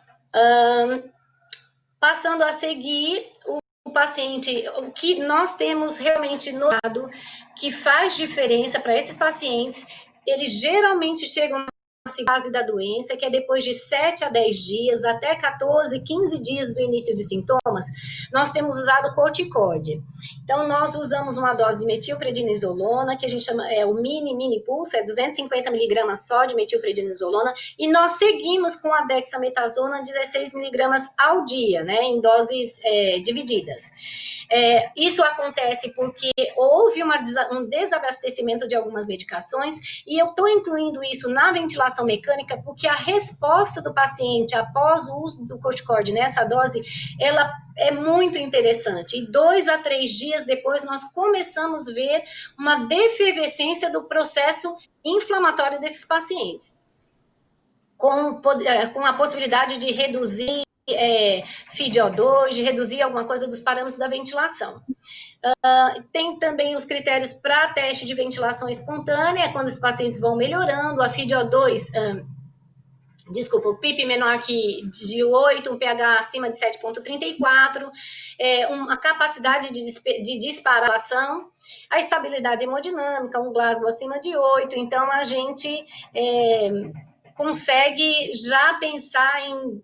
Passando a seguir, o paciente, o que nós temos realmente notado que faz diferença para esses pacientes, eles geralmente chegam na fase da doença, que é depois de 7 a 10 dias, até 14, 15 dias do início de sintomas, nós temos usado corticoide. Então, nós usamos uma dose de metilprednisolona, que a gente chama, o mini pulso, 250 miligramas só de metilprednisolona, e nós seguimos com a dexametasona, 16 miligramas ao dia, né, em doses divididas. Isso acontece porque houve um desabastecimento de algumas medicações, e eu estou incluindo isso na ventilação mecânica porque a resposta do paciente após o uso do corticoide nessa dose, ela é muito interessante. E 2 a 3 dias depois nós começamos a ver uma defervescência do processo inflamatório desses pacientes, com a possibilidade de reduzir FiDO2, de reduzir alguma coisa dos parâmetros da ventilação. Tem também os critérios para teste de ventilação espontânea, quando os pacientes vão melhorando, a FiDO2, o PIP menor que de 8, um pH acima de 7,34, uma capacidade de disparação, a estabilidade hemodinâmica, um Glasgow acima de 8, então a gente consegue já pensar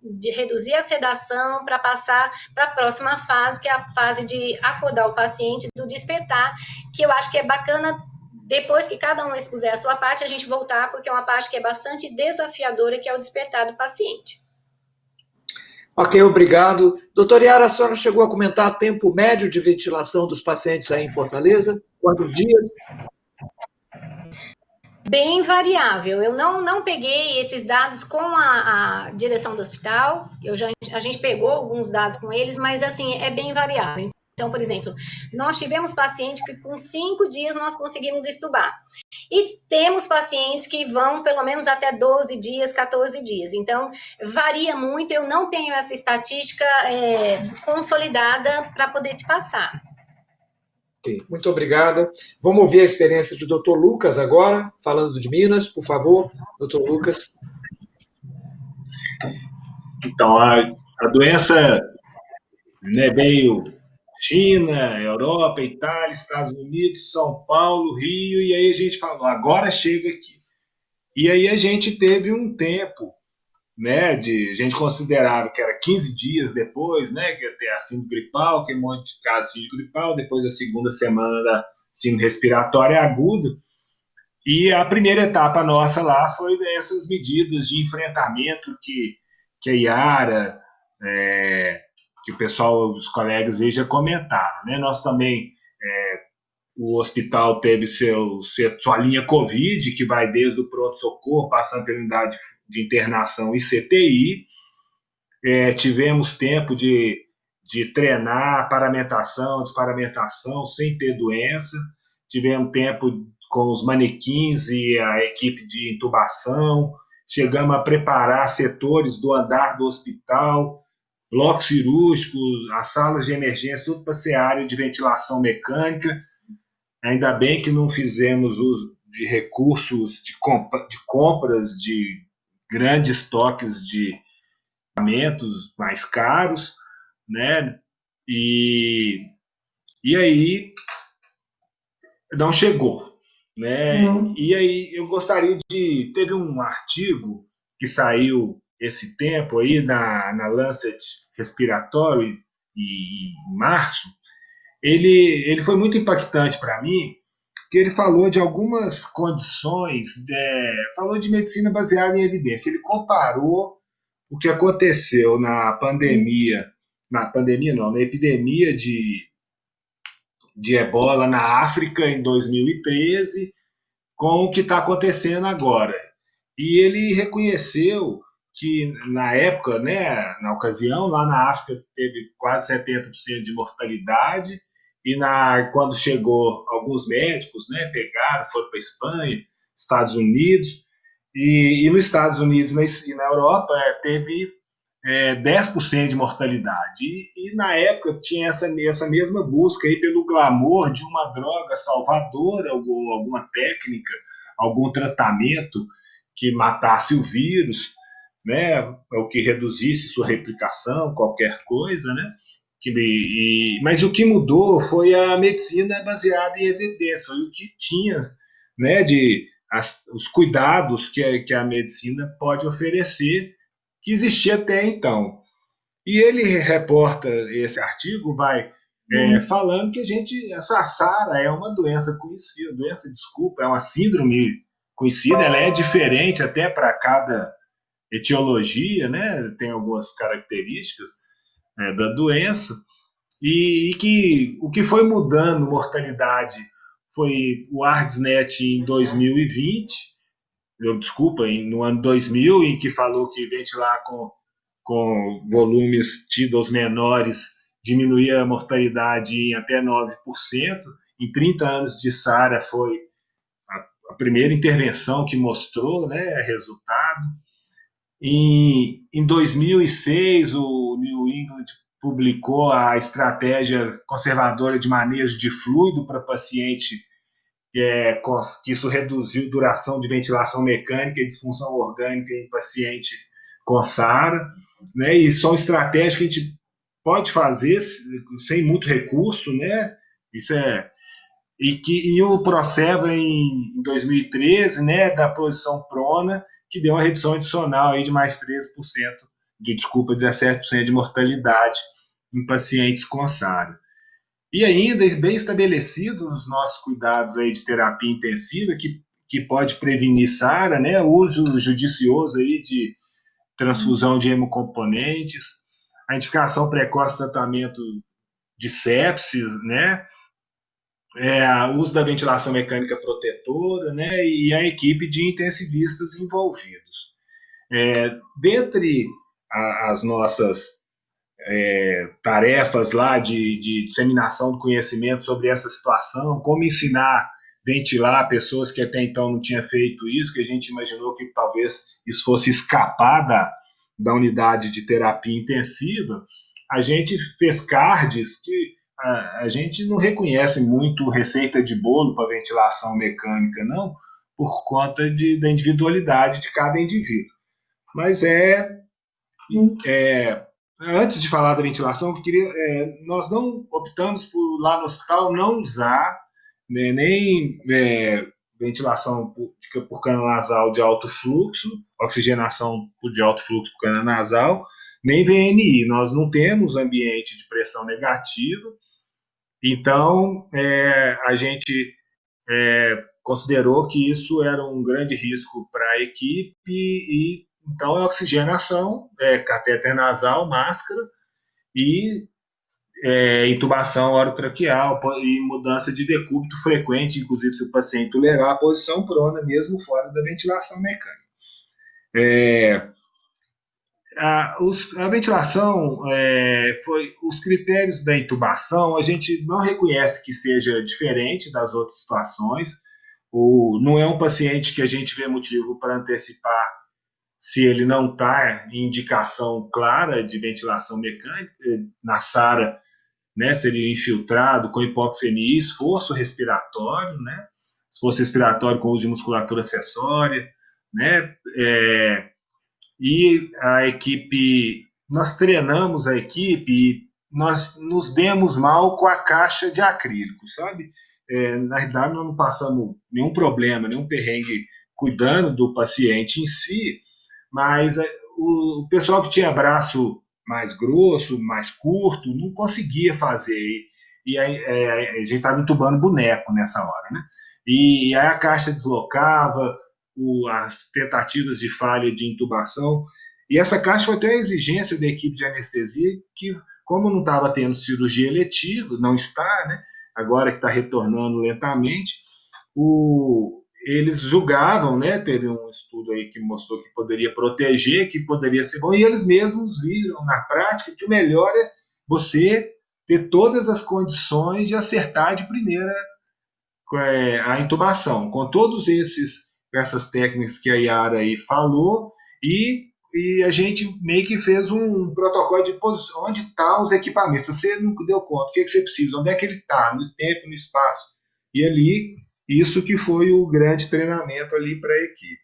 de reduzir a sedação para passar para a próxima fase, que é a fase de acordar o paciente, do despertar, que eu acho que é bacana depois que cada um expuser a sua parte, a gente voltar, porque é uma parte que é bastante desafiadora, que é o despertar do paciente.
Ok, obrigado. Doutora Yara, a senhora chegou a comentar tempo médio de ventilação dos pacientes aí em Fortaleza? Quantos dias?
Bem variável. Eu não peguei esses dados com a direção do hospital, a gente pegou alguns dados com eles, mas assim, é bem variável. Então, por exemplo, nós tivemos pacientes que com 5 dias nós conseguimos extubar. E temos pacientes que vão pelo menos até 12 dias, 14 dias. Então, varia muito, eu não tenho essa estatística consolidada para poder te passar.
Okay, muito obrigada. Vamos ouvir a experiência do Dr. Lucas agora, falando de Minas, por favor, Dr. Lucas.
Então, a doença, né, veio China, Europa, Itália, Estados Unidos, São Paulo, Rio, e aí a gente falou, agora chega aqui. E aí a gente teve um tempo, né, a gente considerava que era 15 dias depois, né, que ia ter a síndrome gripal, que é um monte de casos de síndrome gripal, depois a segunda semana da síndrome respiratória aguda, e a primeira etapa nossa lá foi essas medidas de enfrentamento que a Yara, que o pessoal, os colegas aí já comentaram, né, nós também, o hospital teve sua linha Covid, que vai desde o pronto-socorro, passando pela unidade de internação e CTI. Tivemos tempo de treinar paramentação, desparamentação, sem ter doença. Tivemos tempo com os manequins e a equipe de intubação. Chegamos a preparar setores do andar do hospital, blocos cirúrgicos, as salas de emergência, tudo para ser área de ventilação mecânica. Ainda bem que não fizemos uso de recursos de compras de grandes estoques de equipamentos mais caros, né? E aí não chegou, né? E aí eu gostaria teve um artigo que saiu esse tempo aí na Lancet Respiratory em março. Ele foi muito impactante para mim, porque ele falou de algumas condições, falou de medicina baseada em evidência. Ele comparou o que aconteceu na epidemia de ebola na África em 2013 com o que está acontecendo agora. E ele reconheceu que na época, né, na ocasião, lá na África teve quase 70% de mortalidade, e quando chegou, alguns médicos, né, pegaram, foram para a Espanha, Estados Unidos, e nos Estados Unidos e na Europa teve 10% de mortalidade. E na época tinha essa mesma busca aí pelo glamour de uma droga salvadora, alguma técnica, algum tratamento que matasse o vírus, né, ou que reduzisse sua replicação, qualquer coisa, né? Mas o que mudou foi a medicina baseada em evidência, foi o que tinha, né, os cuidados que a medicina pode oferecer, que existia até então. E ele reporta, esse artigo vai falando que essa SARA é uma doença conhecida, é uma síndrome conhecida, ela é diferente até para cada etiologia, né? Tem algumas características da doença, e que o que foi mudando mortalidade foi o ARDSNet em 2020, no ano 2000, em que falou que ventilar com volumes tidos menores diminuía a mortalidade em até 9%. Em 30 anos de SARA foi a primeira intervenção que mostrou, né, resultado. Em 2006, o New England publicou a estratégia conservadora de manejo de fluido para paciente, que isso reduziu duração de ventilação mecânica e disfunção orgânica em paciente com SARA, né? E são estratégias que a gente pode fazer sem muito recurso, né? E o Proceva em 2013, né, da posição prona, que deu uma redução adicional aí de mais 17% de mortalidade em pacientes com SARA. E ainda bem estabelecidos os nossos cuidados aí de terapia intensiva, que pode prevenir SARA, né? O uso judicioso aí de transfusão de hemocomponentes, a identificação precoce do tratamento de sepsis, né? O uso da ventilação mecânica protetora, né? E a equipe de intensivistas envolvidos. Dentre as nossas tarefas lá de disseminação do conhecimento sobre essa situação, como ensinar a ventilar pessoas que até então não tinham feito isso, que a gente imaginou que talvez isso fosse escapar da unidade de terapia intensiva, a gente fez cards que a gente não reconhece muito receita de bolo para ventilação mecânica, não, por conta da individualidade de cada indivíduo. Mas antes de falar da ventilação, nós não optamos por, lá no hospital, não usar nem ventilação por cano nasal de alto fluxo, oxigenação de alto fluxo por cano nasal, nem VNI. Nós não temos ambiente de pressão negativa, então a gente considerou que isso era um grande risco para a equipe e então é oxigenação, catéter nasal, máscara e intubação orotraqueal e mudança de decúbito frequente, inclusive se o paciente tolerar a posição prona, mesmo fora da ventilação mecânica. A ventilação, os critérios da intubação, a gente não reconhece que seja diferente das outras situações, não é um paciente que a gente vê motivo para antecipar se ele não está em indicação clara de ventilação mecânica, na SARA, né, seria infiltrado com hipoxemia e esforço respiratório, né, esforço respiratório com uso de musculatura acessória, né, e a equipe, nós treinamos a equipe e nós nos demos mal com a caixa de acrílico, sabe? Na realidade, nós não passamos nenhum problema, nenhum perrengue cuidando do paciente em si, mas o pessoal que tinha braço mais grosso, mais curto, não conseguia fazer. E aí, a gente estava entubando boneco nessa hora, né? E aí a caixa deslocava, as tentativas de falha de intubação. E essa caixa foi até a exigência da equipe de anestesia, que, como não estava tendo cirurgia eletiva, não está, né? Agora que está retornando lentamente, eles julgavam, né? Teve um estudo aí que mostrou que poderia proteger, que poderia ser bom, e eles mesmos viram na prática que o melhor é você ter todas as condições de acertar de primeira a intubação, com todos essas técnicas que a Yara aí falou, e a gente meio que fez um protocolo de posição, onde estão os equipamentos. Se você não deu conta, o que você precisa, onde é que ele está, no tempo, no espaço, e ali, isso que foi o grande treinamento ali para a equipe.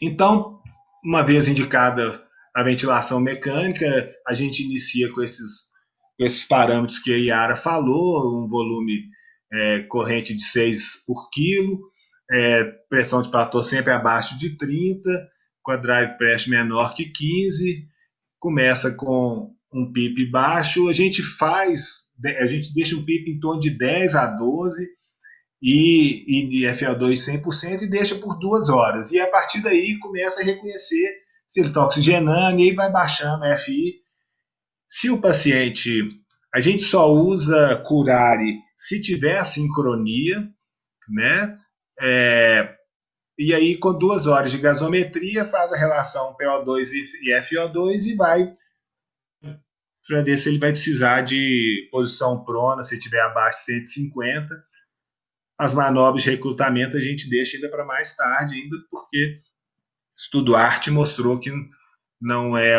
Então, uma vez indicada a ventilação mecânica, a gente inicia com esses parâmetros que a Yara falou, um volume corrente de 6 por quilo, pressão de platô sempre abaixo de 30, com a drive pressure menor que 15, começa com um PIP baixo, a gente deixa um PIP em torno de 10 a 12 e de FO2 100% e deixa por 2 horas. E a partir daí começa a reconhecer se ele está oxigenando e aí vai baixando a FI. Se o paciente, a gente só usa curare se tiver a sincronia, né? E aí, com 2 horas de gasometria, faz a relação PO2 e FO2 e vai para ver se ele vai precisar de posição prona, se tiver abaixo de 150. As manobras de recrutamento a gente deixa ainda para mais tarde, ainda porque estudo ART mostrou que não é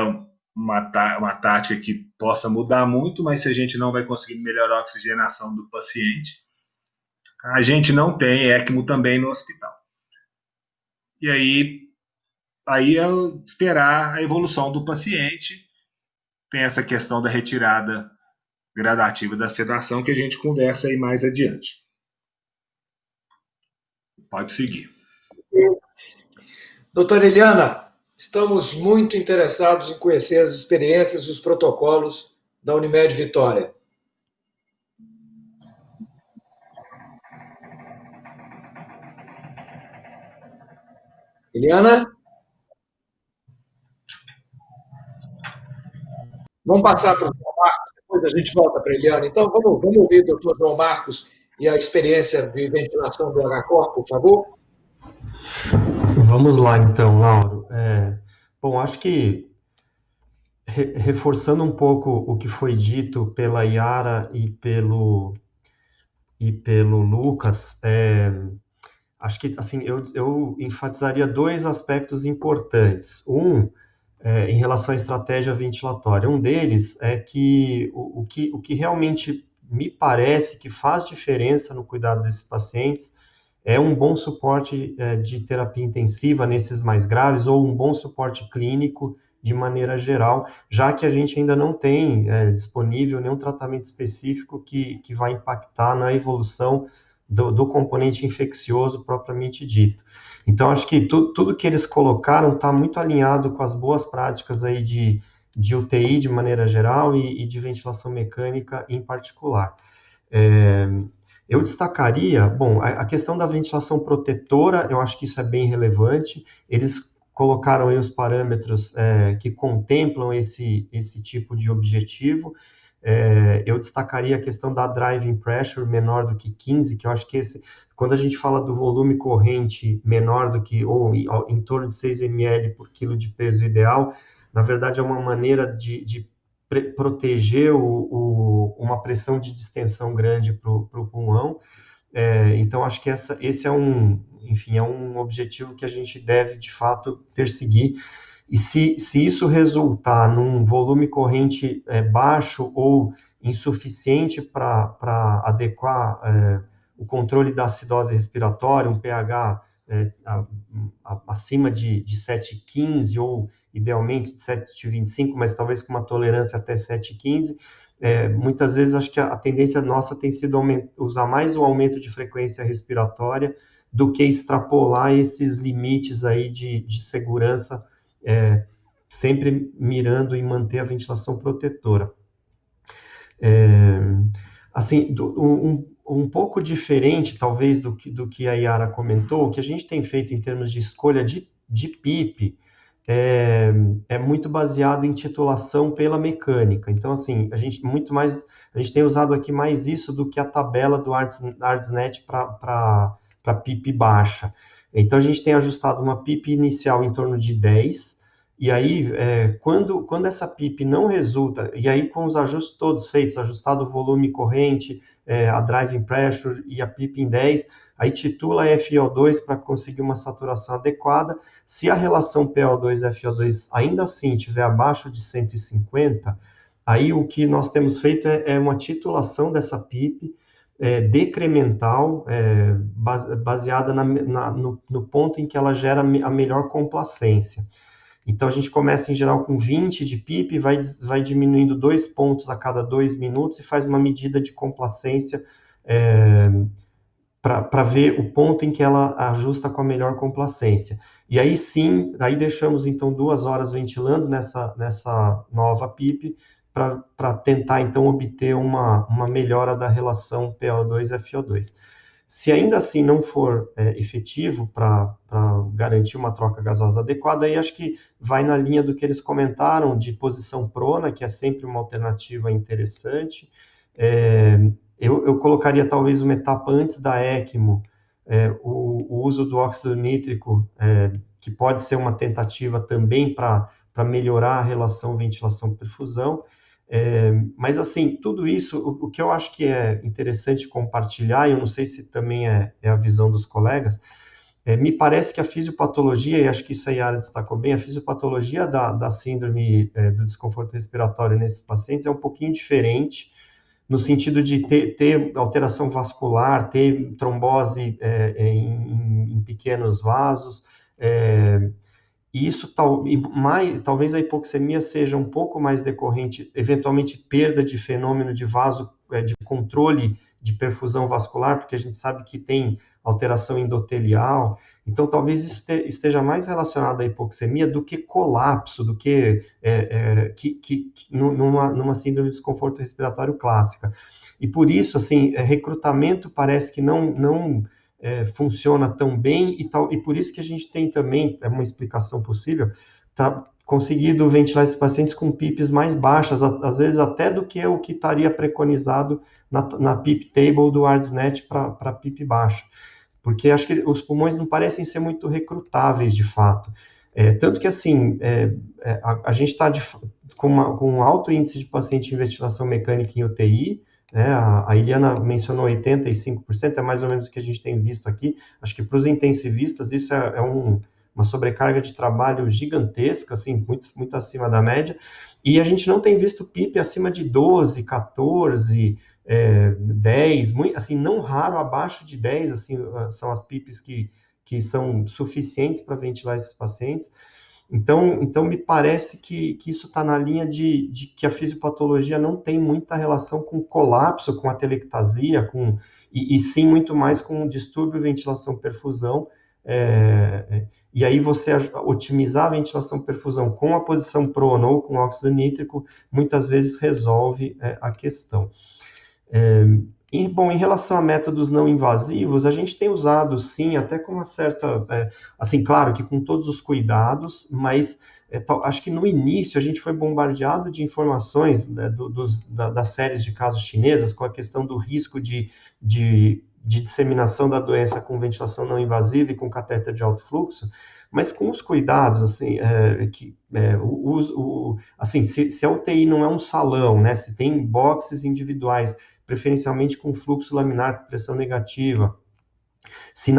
uma tática que possa mudar muito, mas se a gente não vai conseguir melhorar a oxigenação do paciente, a gente não tem ECMO também no hospital. E aí é esperar a evolução do paciente. Tem essa questão da retirada gradativa da sedação que a gente conversa aí mais adiante. Pode seguir.
Doutora Eliana, estamos muito interessados em conhecer as experiências e os protocolos da Unimed Vitória. Eliana? Vamos passar para o João Marcos, depois a gente volta para a Eliana. Então, vamos ouvir o doutor João Marcos e a experiência de ventilação do HCOR, por favor.
Vamos lá, então, Lauro. Bom, acho que reforçando um pouco o que foi dito pela Yara e pelo Lucas, acho que assim eu enfatizaria dois aspectos importantes. Em relação à estratégia ventilatória. Um deles é que o que realmente me parece que faz diferença no cuidado desses pacientes é um bom suporte de terapia intensiva nesses mais graves ou um bom suporte clínico de maneira geral, já que a gente ainda não tem disponível nenhum tratamento específico que vai impactar na evolução do componente infeccioso propriamente dito. Então, acho que tudo que eles colocaram está muito alinhado com as boas práticas aí de UTI de maneira geral e de ventilação mecânica em particular. Eu destacaria, bom, a questão da ventilação protetora, eu acho que isso é bem relevante. Eles colocaram aí os parâmetros que contemplam esse tipo de objetivo. Eu destacaria a questão da driving pressure menor do que 15, que eu acho que quando a gente fala do volume corrente menor do que, ou em torno de 6 ml por quilo de peso ideal, na verdade é uma maneira de proteger uma pressão de distensão grande para o pulmão. Então, acho que esse é um objetivo que a gente deve, de fato, perseguir. E se isso resultar num volume corrente baixo ou insuficiente para adequar o controle da acidose respiratória, um pH acima de 7,15 ou idealmente de 7,25, mas talvez com uma tolerância até 7,15, muitas vezes acho que a tendência nossa tem sido usar mais o aumento de frequência respiratória do que extrapolar esses limites aí de segurança, sempre mirando em manter a ventilação protetora. Assim, um pouco diferente, talvez, do que a Yara comentou, o que a gente tem feito em termos de escolha de PIP é muito baseado em titulação pela mecânica. Então, assim, a gente tem usado aqui mais isso do que a tabela do ArdsNet para PIP baixa. Então, a gente tem ajustado uma PIP inicial em torno de 10, e aí, quando essa PIP não resulta, e aí com os ajustes todos feitos, ajustado o volume corrente, a driving pressure e a PIP em 10, aí titula a FiO2 para conseguir uma saturação adequada. Se a relação PO2-FiO2 ainda assim estiver abaixo de 150, aí o que nós temos feito é uma titulação dessa PIP decremental, baseada no ponto em que ela gera a melhor complacência. Então, a gente começa, em geral, com 20 de PIP, vai diminuindo 2 pontos a cada 2 minutos e faz uma medida de complacência para ver o ponto em que ela ajusta com a melhor complacência. E aí sim, aí deixamos, então, 2 horas ventilando nessa nova PIP para tentar, então, obter uma melhora da relação PO2-FiO2. Se ainda assim não for efetivo para garantir uma troca gasosa adequada, aí acho que vai na linha do que eles comentaram de posição prona, que é sempre uma alternativa interessante. Eu colocaria talvez uma etapa antes da ECMO, o uso do óxido nítrico, que pode ser uma tentativa também para melhorar a relação ventilação-perfusão. Mas, assim, tudo isso, o que eu acho que é interessante compartilhar, e eu não sei se também é a visão dos colegas, me parece que a fisiopatologia, e acho que isso a Yara destacou bem, a fisiopatologia da síndrome do desconforto respiratório nesses pacientes é um pouquinho diferente, no sentido de ter alteração vascular, ter trombose em pequenos vasos, e isso talvez a hipoxemia seja um pouco mais decorrente, eventualmente perda de fenômeno de vaso, de controle de perfusão vascular, porque a gente sabe que tem alteração endotelial. Então, talvez isso esteja mais relacionado à hipoxemia do que colapso, do que numa síndrome de desconforto respiratório clássica. E por isso, assim, recrutamento parece que não funciona tão bem e por isso que a gente tem também, é uma explicação possível, conseguido ventilar esses pacientes com PIPs mais baixas, às vezes até do que o que estaria preconizado na PIP table do ARDSNet para PIP baixa, porque acho que os pulmões não parecem ser muito recrutáveis de fato. Tanto que, assim, a gente está com um alto índice de paciente em ventilação mecânica em UTI, né? A Iliana mencionou 85%, é mais ou menos o que a gente tem visto aqui. Acho que para os intensivistas isso é uma sobrecarga de trabalho gigantesca, assim, muito, muito acima da média, e a gente não tem visto PIP acima de 12, 14, 10, muito, assim, não raro abaixo de 10, assim, são as PIPs que são suficientes para ventilar esses pacientes. Então me parece que isso está na linha de que a fisiopatologia não tem muita relação com colapso, com atelectasia, e sim muito mais com distúrbio, ventilação, perfusão. E aí você otimizar a ventilação, perfusão com a posição prona ou com óxido nítrico, muitas vezes resolve a questão. Bom, em relação a métodos não invasivos, a gente tem usado, sim, até com uma certa, assim, claro que com todos os cuidados, mas acho que no início a gente foi bombardeado de informações, né, das séries de casos chinesas, com a questão do risco de disseminação da doença com ventilação não invasiva e com catéter de alto fluxo, mas com os cuidados, assim, assim, se a UTI não é um salão, né, se tem boxes individuais, preferencialmente com fluxo laminar com pressão negativa. Se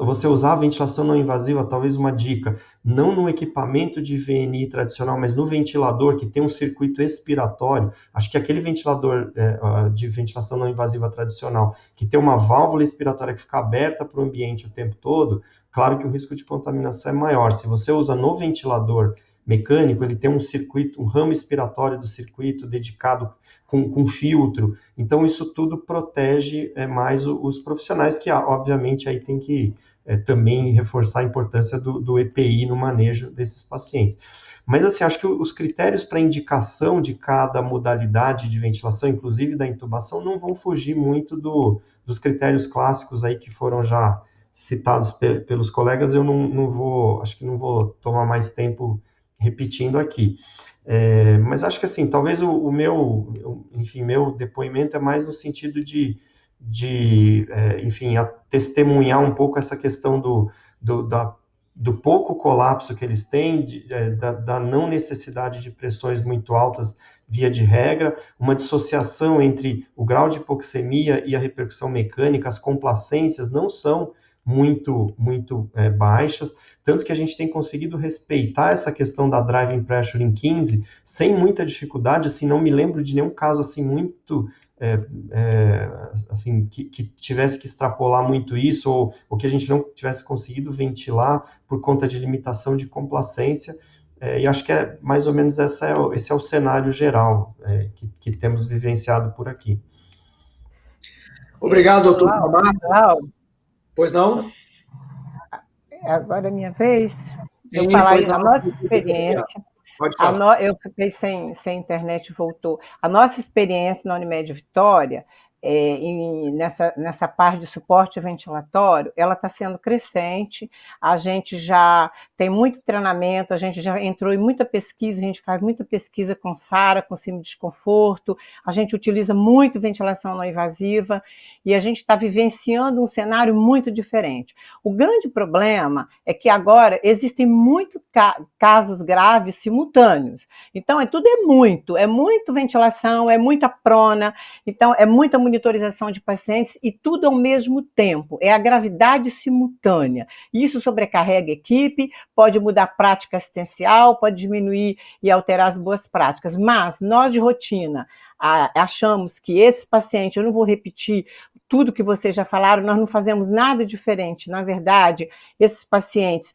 você usar a ventilação não invasiva, talvez uma dica, não no equipamento de VNI tradicional, mas no ventilador que tem um circuito expiratório, acho que aquele ventilador de ventilação não invasiva tradicional, que tem uma válvula expiratória que fica aberta para o ambiente o tempo todo, claro que o risco de contaminação é maior. Se você usa no ventilador mecânico, ele tem um circuito, um ramo expiratório do circuito dedicado com filtro, então isso tudo protege mais os profissionais, que obviamente aí tem que também reforçar a importância do EPI no manejo desses pacientes. Mas assim, acho que os critérios para indicação de cada modalidade de ventilação, inclusive da intubação, não vão fugir muito dos critérios clássicos aí que foram já citados pelos colegas. Eu acho que não vou tomar mais tempo repetindo aqui. Mas acho que assim, talvez o meu depoimento é mais no sentido de testemunhar um pouco essa questão do pouco colapso que eles têm, da não necessidade de pressões muito altas via de regra, uma dissociação entre o grau de hipoxemia e a repercussão mecânica, as complacências não são muito baixas, tanto que a gente tem conseguido respeitar essa questão da driving pressure em 15 sem muita dificuldade, assim, não me lembro de nenhum caso assim muito assim, que tivesse que extrapolar muito isso, ou que a gente não tivesse conseguido ventilar por conta de limitação de complacência, e acho que mais ou menos esse é o cenário geral que temos vivenciado por aqui.
Obrigado, doutor Camargo. Pois não?
Agora é minha vez. Eu falar a nossa experiência.
Pode falar.
Eu fiquei sem internet, voltou. A nossa experiência na Unimed Vitória, nessa parte de suporte ventilatório, ela está sendo crescente, a gente já tem muito treinamento, a gente já entrou em muita pesquisa, a gente faz muita pesquisa com SARA, com síndrome de desconforto, a gente utiliza muito ventilação não invasiva, e a gente está vivenciando um cenário muito diferente. O grande problema é que agora existem muitos casos graves simultâneos, então tudo é muito ventilação, é muita prona, então é muita monitorização de pacientes e tudo ao mesmo tempo, é a gravidade simultânea. Isso sobrecarrega a equipe, pode mudar a prática assistencial, pode diminuir e alterar as boas práticas, mas nós de rotina achamos que esse paciente, eu não vou repetir tudo que vocês já falaram, nós não fazemos nada diferente. Na verdade, esses pacientes,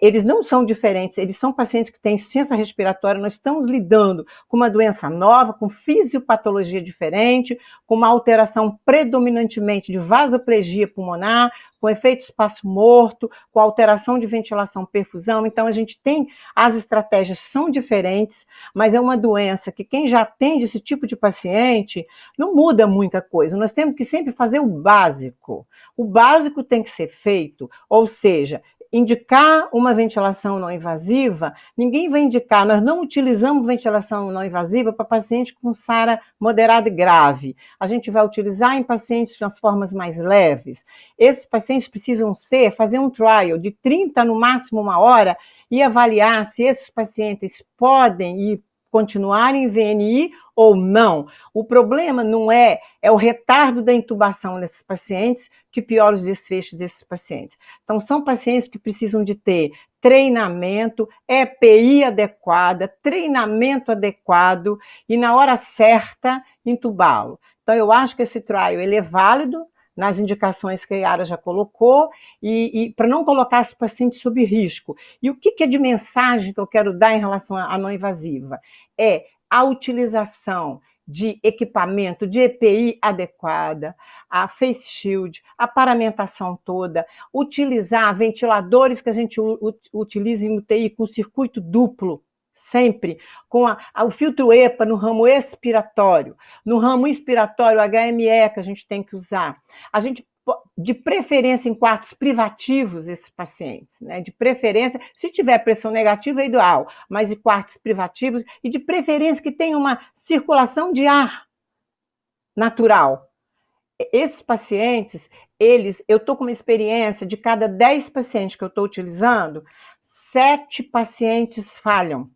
eles não são diferentes, eles são pacientes que têm insuficiência respiratória, nós estamos lidando com uma doença nova, com fisiopatologia diferente, com uma alteração predominantemente de vasoplegia pulmonar, com efeito espaço morto, com alteração de ventilação, perfusão. Então, a gente tem, as estratégias são diferentes, mas é uma doença que quem já atende esse tipo de paciente não muda muita coisa. Nós temos que sempre fazer o básico. O básico tem que ser feito, ou seja, indicar uma ventilação não invasiva, ninguém vai indicar, nós não utilizamos ventilação não invasiva para paciente com SARA moderada e grave. A gente vai utilizar em pacientes com as formas mais leves. Esses pacientes precisam fazer um trial de 30, no máximo 1 hora, e avaliar se esses pacientes podem continuar em VNI ou não. O problema não é o retardo da intubação desses pacientes que piora os desfechos desses pacientes. Então, são pacientes que precisam de ter treinamento, EPI adequada, treinamento adequado e, na hora certa, intubá-lo. Então, eu acho que esse trial ele é válido nas indicações que a Yara já colocou, e para não colocar esse paciente sob risco. E o que é de mensagem que eu quero dar em relação à não invasiva? É a utilização de equipamento, de EPI adequada, a face shield, a paramentação toda, utilizar ventiladores que a gente utiliza em UTI com circuito duplo, sempre, com o filtro EPA no ramo expiratório. No ramo inspiratório, o HME que a gente tem que usar. A gente, de preferência em quartos privativos, esses pacientes, né? De preferência, se tiver pressão negativa é ideal, mas em quartos privativos, e de preferência que tenha uma circulação de ar natural. Esses pacientes, eu estou com uma experiência de cada 10 pacientes que eu estou utilizando, 7 pacientes falham.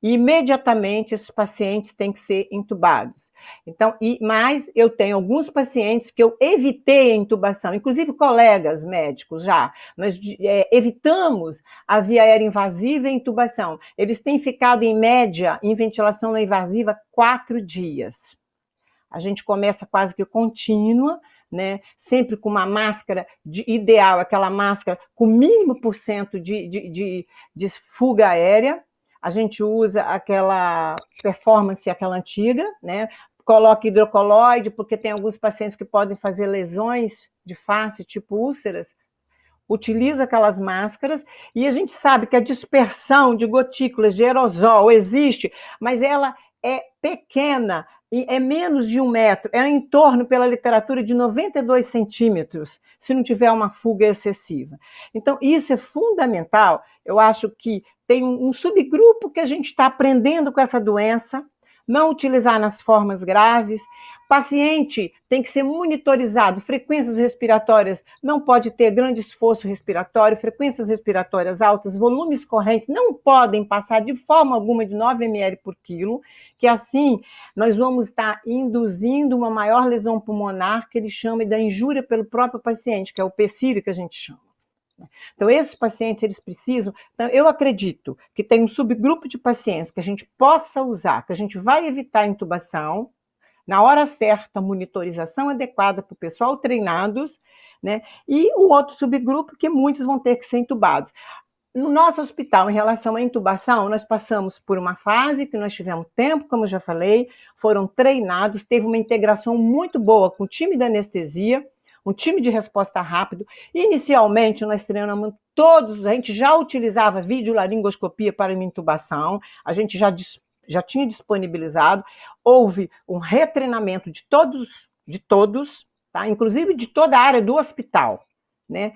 E imediatamente esses pacientes têm que ser intubados. Então, mas eu tenho alguns pacientes que eu evitei a intubação, inclusive colegas médicos já. Nós evitamos a via aérea invasiva e a intubação. Eles têm ficado, em média, em ventilação não invasiva, 4 dias. A gente começa quase que contínua, né? Sempre com uma máscara ideal, aquela máscara com mínimo % de fuga aérea. A gente usa aquela performance, aquela antiga, né? Coloca hidrocoloide, porque tem alguns pacientes que podem fazer lesões de face, tipo úlceras. Utiliza aquelas máscaras, e a gente sabe que a dispersão de gotículas de aerosol existe, mas ela é pequena, é menos de 1 metro, é em torno, pela literatura, de 92 centímetros, se não tiver uma fuga excessiva. Então, isso é fundamental. Eu acho que tem um subgrupo que a gente está aprendendo com essa doença, não utilizar nas formas graves. Paciente tem que ser monitorizado, frequências respiratórias, não pode ter grande esforço respiratório, frequências respiratórias altas, volumes correntes não podem passar de forma alguma de 9 ml por quilo, que assim nós vamos estar induzindo uma maior lesão pulmonar, que ele chama da injúria pelo próprio paciente, que é o PCIR que a gente chama. Então, esses pacientes, eles precisam... Então, eu acredito que tem um subgrupo de pacientes que a gente possa usar, que a gente vai evitar a intubação, na hora certa, monitorização adequada para o pessoal treinados, né? E o outro subgrupo que muitos vão ter que ser intubados. No nosso hospital, em relação à intubação, nós passamos por uma fase que nós tivemos tempo, como eu já falei, foram treinados, teve uma integração muito boa com o time da anestesia, um time de resposta rápido. Inicialmente, nós treinamos todos, a gente já utilizava videolaringoscopia para intubação, a gente já tinha disponibilizado, houve um retreinamento de todos, tá? Inclusive de toda a área do hospital, né?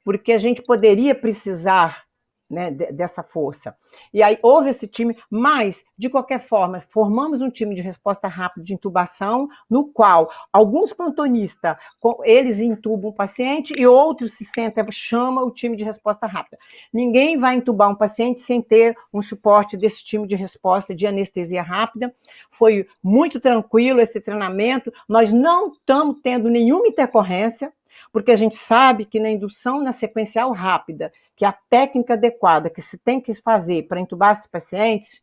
Porque a gente poderia precisar, né, dessa força. E aí houve esse time, mas, de qualquer forma, formamos um time de resposta rápida de intubação, no qual alguns plantonistas, eles intubam o paciente e outros se sentem, chama o time de resposta rápida. Ninguém vai intubar um paciente sem ter um suporte desse time de resposta de anestesia rápida. Foi muito tranquilo esse treinamento, nós não estamos tendo nenhuma intercorrência, porque a gente sabe que na indução na sequencial rápida, que a técnica adequada que se tem que fazer para intubar esses pacientes,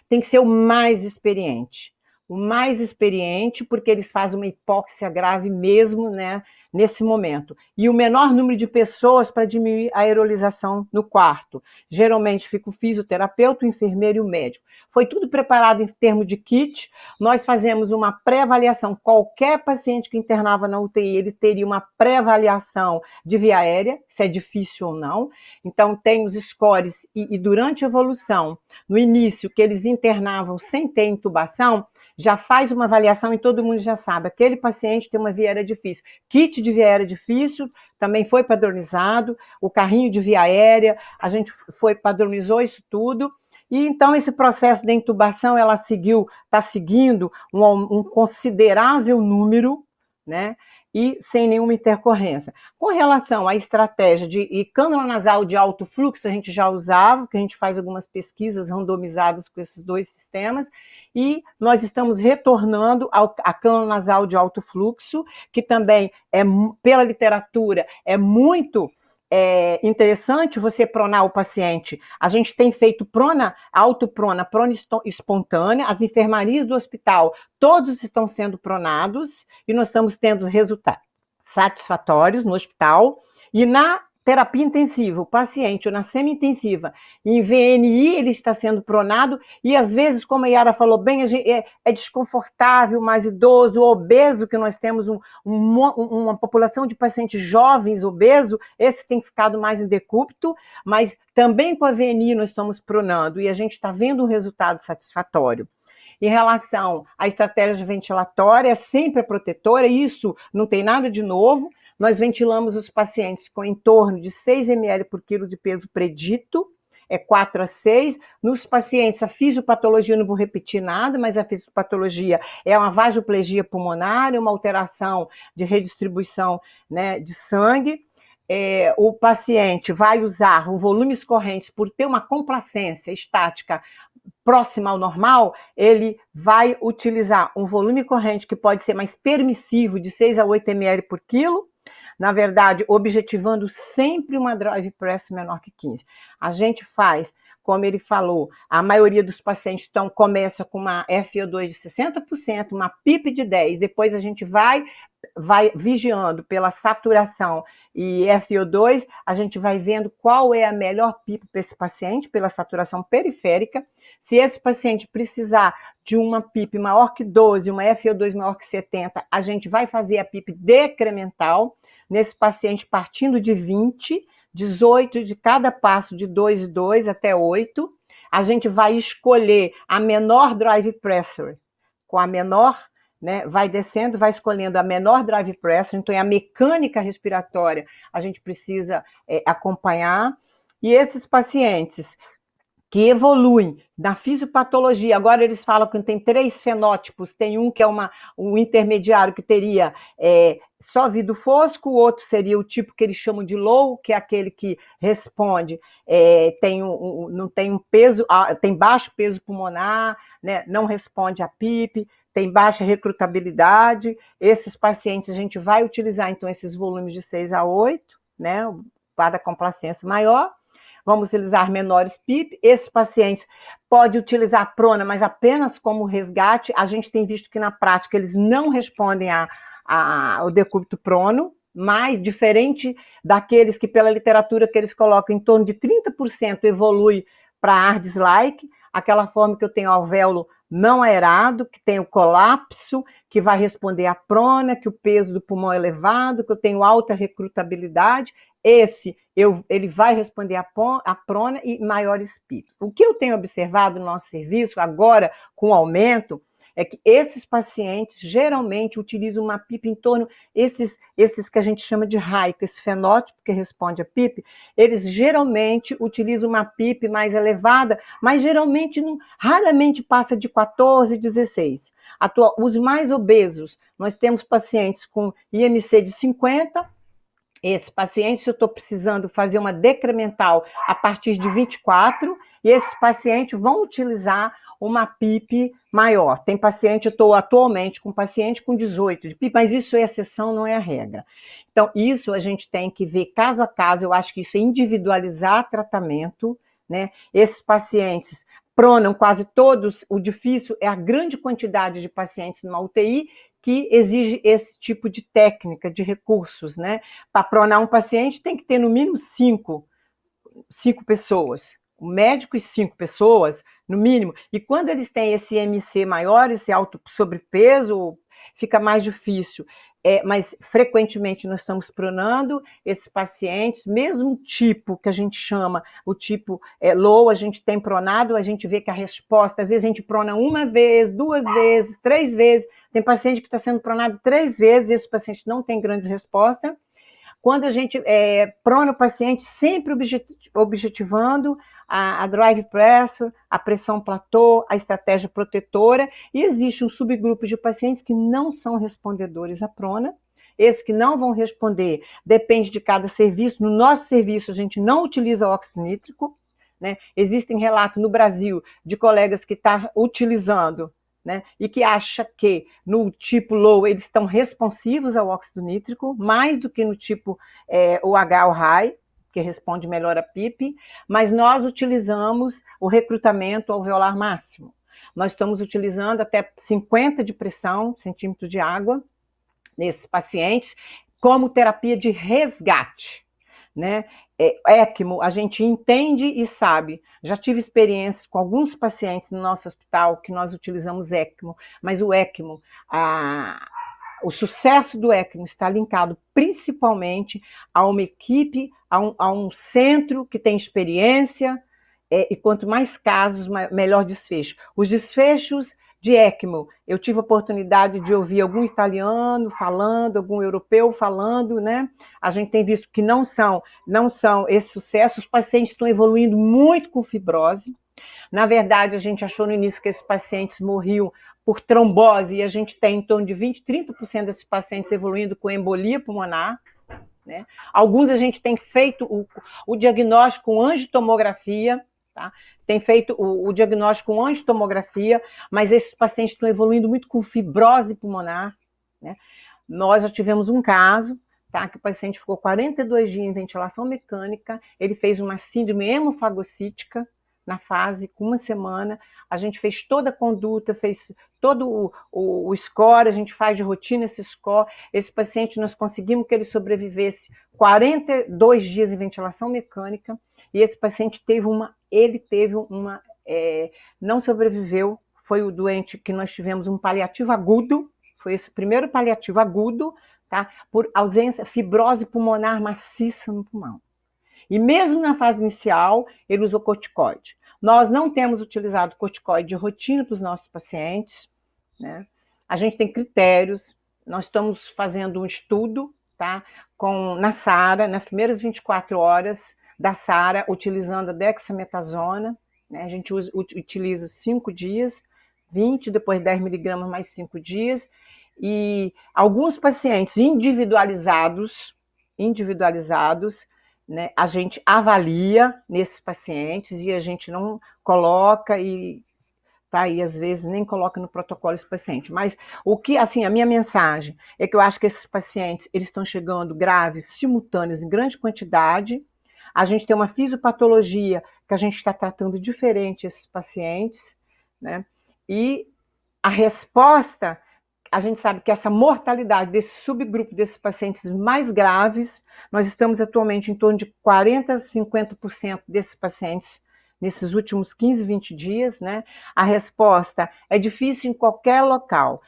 tem que ser o mais experiente. O mais experiente, porque eles fazem uma hipóxia grave mesmo, né, nesse momento. E o menor número de pessoas para diminuir a aerolização no quarto. Geralmente fica o fisioterapeuta, o enfermeiro e o médico. Foi tudo preparado em termos de kit. Nós fazemos uma pré-avaliação. Qualquer paciente que internava na UTI, ele teria uma pré-avaliação de via aérea, se é difícil ou não. Então, tem os scores. E durante a evolução, no início, que eles internavam sem ter intubação, já faz uma avaliação e todo mundo já sabe, aquele paciente tem uma via aérea difícil. Kit de via aérea difícil também foi padronizado, o carrinho de via aérea, a gente padronizou isso tudo, e então esse processo da intubação, ela está seguindo um considerável número, né, e sem nenhuma intercorrência. Com relação à estratégia de cânula nasal de alto fluxo, a gente já usava, porque a gente faz algumas pesquisas randomizadas com esses dois sistemas, e nós estamos retornando à cânula nasal de alto fluxo, que também, pela literatura, é muito interessante você pronar o paciente. A gente tem feito autoprona, prona espontânea, as enfermarias do hospital, todos estão sendo pronados, e nós estamos tendo resultados satisfatórios no hospital, e na terapia intensiva, o paciente, ou na semi-intensiva, em VNI, ele está sendo pronado, e às vezes, como a Yara falou bem, é desconfortável, mais idoso, obeso, que nós temos uma população de pacientes jovens, obeso, esse tem ficado mais em decúbito, mas também com a VNI nós estamos pronando, e a gente está vendo um resultado satisfatório. Em relação à estratégia ventilatória, é sempre a protetora, isso não tem nada de novo. Nós ventilamos os pacientes com em torno de 6 ml por quilo de peso predito, 4 a 6. Nos pacientes, a fisiopatologia, não vou repetir nada, mas a fisiopatologia é uma vasoplegia pulmonar, uma alteração de redistribuição, né, de sangue. O paciente vai usar volumes correntes por ter uma complacência estática próxima ao normal, ele vai utilizar um volume corrente que pode ser mais permissivo, de 6 a 8 ml por quilo, na verdade, objetivando sempre uma drive pressure menor que 15. A gente faz, como ele falou, a maioria dos pacientes começa com uma FO2 de 60%, uma PIP de 10%, depois a gente vai vigiando pela saturação e FO2, a gente vai vendo qual é a melhor PIP para esse paciente, pela saturação periférica. Se esse paciente precisar de uma PIP maior que 12, uma FO2 maior que 70, a gente vai fazer a PIP decremental, nesse paciente partindo de 20, 18 de cada passo, de 2 e 2 até 8, a gente vai escolher a menor drive pressure, com a menor, né, vai descendo, vai escolhendo a menor drive pressure, então é a mecânica respiratória, a gente precisa acompanhar, e esses pacientes que evoluem na fisiopatologia, agora eles falam que tem 3 fenótipos, tem um que é um intermediário que teria só vidro fosco, o outro seria o tipo que eles chamam de low, que é aquele que responde, não tem um peso, tem baixo peso pulmonar, né, não responde a PIP, tem baixa recrutabilidade. Esses pacientes a gente vai utilizar então esses volumes de 6 a 8, né, para complacência maior. Vamos utilizar menores PIP. Esses pacientes podem utilizar prona, mas apenas como resgate. A gente tem visto que na prática eles não respondem ao decúbito prono, mas diferente daqueles que pela literatura que eles colocam em torno de 30% evolui para ARDS-like, aquela forma que eu tenho alvéolo não aerado, que tem o colapso, que vai responder à prona, que o peso do pulmão é elevado, que eu tenho alta recrutabilidade, ele vai responder à prona e maiores PIP. O que eu tenho observado no nosso serviço, agora com o aumento, é que esses pacientes geralmente utilizam uma PIP em torno, esses que a gente chama de RAICO, esse fenótipo que responde a PIP, eles geralmente utilizam uma PIP mais elevada, mas geralmente raramente passa de 14, 16. Os mais obesos, nós temos pacientes com IMC de 50, esse paciente, se eu estou precisando fazer uma decremental a partir de 24, e esses pacientes vão utilizar uma PIP maior. Tem paciente, eu estou atualmente com paciente com 18 de PIP, mas isso é exceção, não é a regra. Então, isso a gente tem que ver caso a caso, eu acho que isso é individualizar tratamento, né? Esses pacientes pronam quase todos, o difícil é a grande quantidade de pacientes numa UTI que exige esse tipo de técnica, de recursos, né? Para pronar um paciente tem que ter no mínimo 5 pessoas, o médico e 5 pessoas, no mínimo. E quando eles têm esse MC maior, esse alto sobrepeso, fica mais difícil. Mas frequentemente nós estamos pronando esses pacientes, mesmo tipo que a gente chama, o tipo low, a gente tem pronado, a gente vê que a resposta, às vezes a gente prona 1 vez, 2 vezes, 3 vezes, tem paciente que está sendo pronado 3 vezes, e esse paciente não tem grandes respostas. Quando a gente prona o paciente, sempre objetivando a drive pressure, a pressão platô, a estratégia protetora, e existe um subgrupo de pacientes que não são respondedores à prona. Esses que não vão responder, depende de cada serviço. No nosso serviço, a gente não utiliza óxido nítrico, né? Existem relatos no Brasil de colegas que estão utilizando, né, e que acha que no tipo low eles estão responsivos ao óxido nítrico, mais do que no tipo OH ou high, que responde melhor a PIP, mas nós utilizamos o recrutamento alveolar máximo. Nós estamos utilizando até 50 de pressão, centímetros de água, nesses pacientes, como terapia de resgate, né? ECMO, a gente entende e sabe. Já tive experiências com alguns pacientes no nosso hospital que nós utilizamos ECMO, mas o ECMO, o sucesso do ECMO está linkado principalmente a uma equipe, a um centro que tem experiência, e quanto mais casos, melhor desfecho. Os desfechos de ECMO, eu tive a oportunidade de ouvir algum italiano falando, algum europeu falando, né? A gente tem visto que não são esse sucesso, os pacientes estão evoluindo muito com fibrose. Na verdade, a gente achou no início que esses pacientes morriam por trombose, e a gente tem em torno de 20%, 30% desses pacientes evoluindo com embolia pulmonar, né? Alguns a gente tem feito o diagnóstico com angiotomografia, tá? Tem feito o diagnóstico com angiotomografia, mas esses pacientes estão evoluindo muito com fibrose pulmonar, né? Nós já tivemos um caso, tá, que o paciente ficou 42 dias em ventilação mecânica, ele fez uma síndrome hemofagocítica na fase, com 1 semana, a gente fez toda a conduta, fez todo o score, a gente faz de rotina esse score, esse paciente nós conseguimos que ele sobrevivesse 42 dias em ventilação mecânica, e esse paciente não sobreviveu, foi o doente que nós tivemos um paliativo agudo, foi esse primeiro paliativo agudo, tá, por ausência, fibrose pulmonar maciça no pulmão. E mesmo na fase inicial, ele usou corticoide. Nós não temos utilizado corticoide de rotina para os nossos pacientes, né? A gente tem critérios, nós estamos fazendo um estudo, tá, na SARA, nas primeiras 24 horas da SARA, utilizando a dexametasona, né? A gente utiliza 5 dias, 20, depois 10 miligramas mais 5 dias, e alguns pacientes individualizados, né, a gente avalia nesses pacientes e a gente não coloca e às vezes nem coloca no protocolo esse paciente. Mas a minha mensagem é que eu acho que esses pacientes, eles estão chegando graves, simultâneos, em grande quantidade. A gente tem uma fisiopatologia que a gente está tratando diferente esses pacientes, né? E a resposta, a gente sabe que essa mortalidade desse subgrupo desses pacientes mais graves, nós estamos atualmente em torno de 40% a 50% desses pacientes nesses últimos 15, 20 dias, né? A resposta é difícil em qualquer local.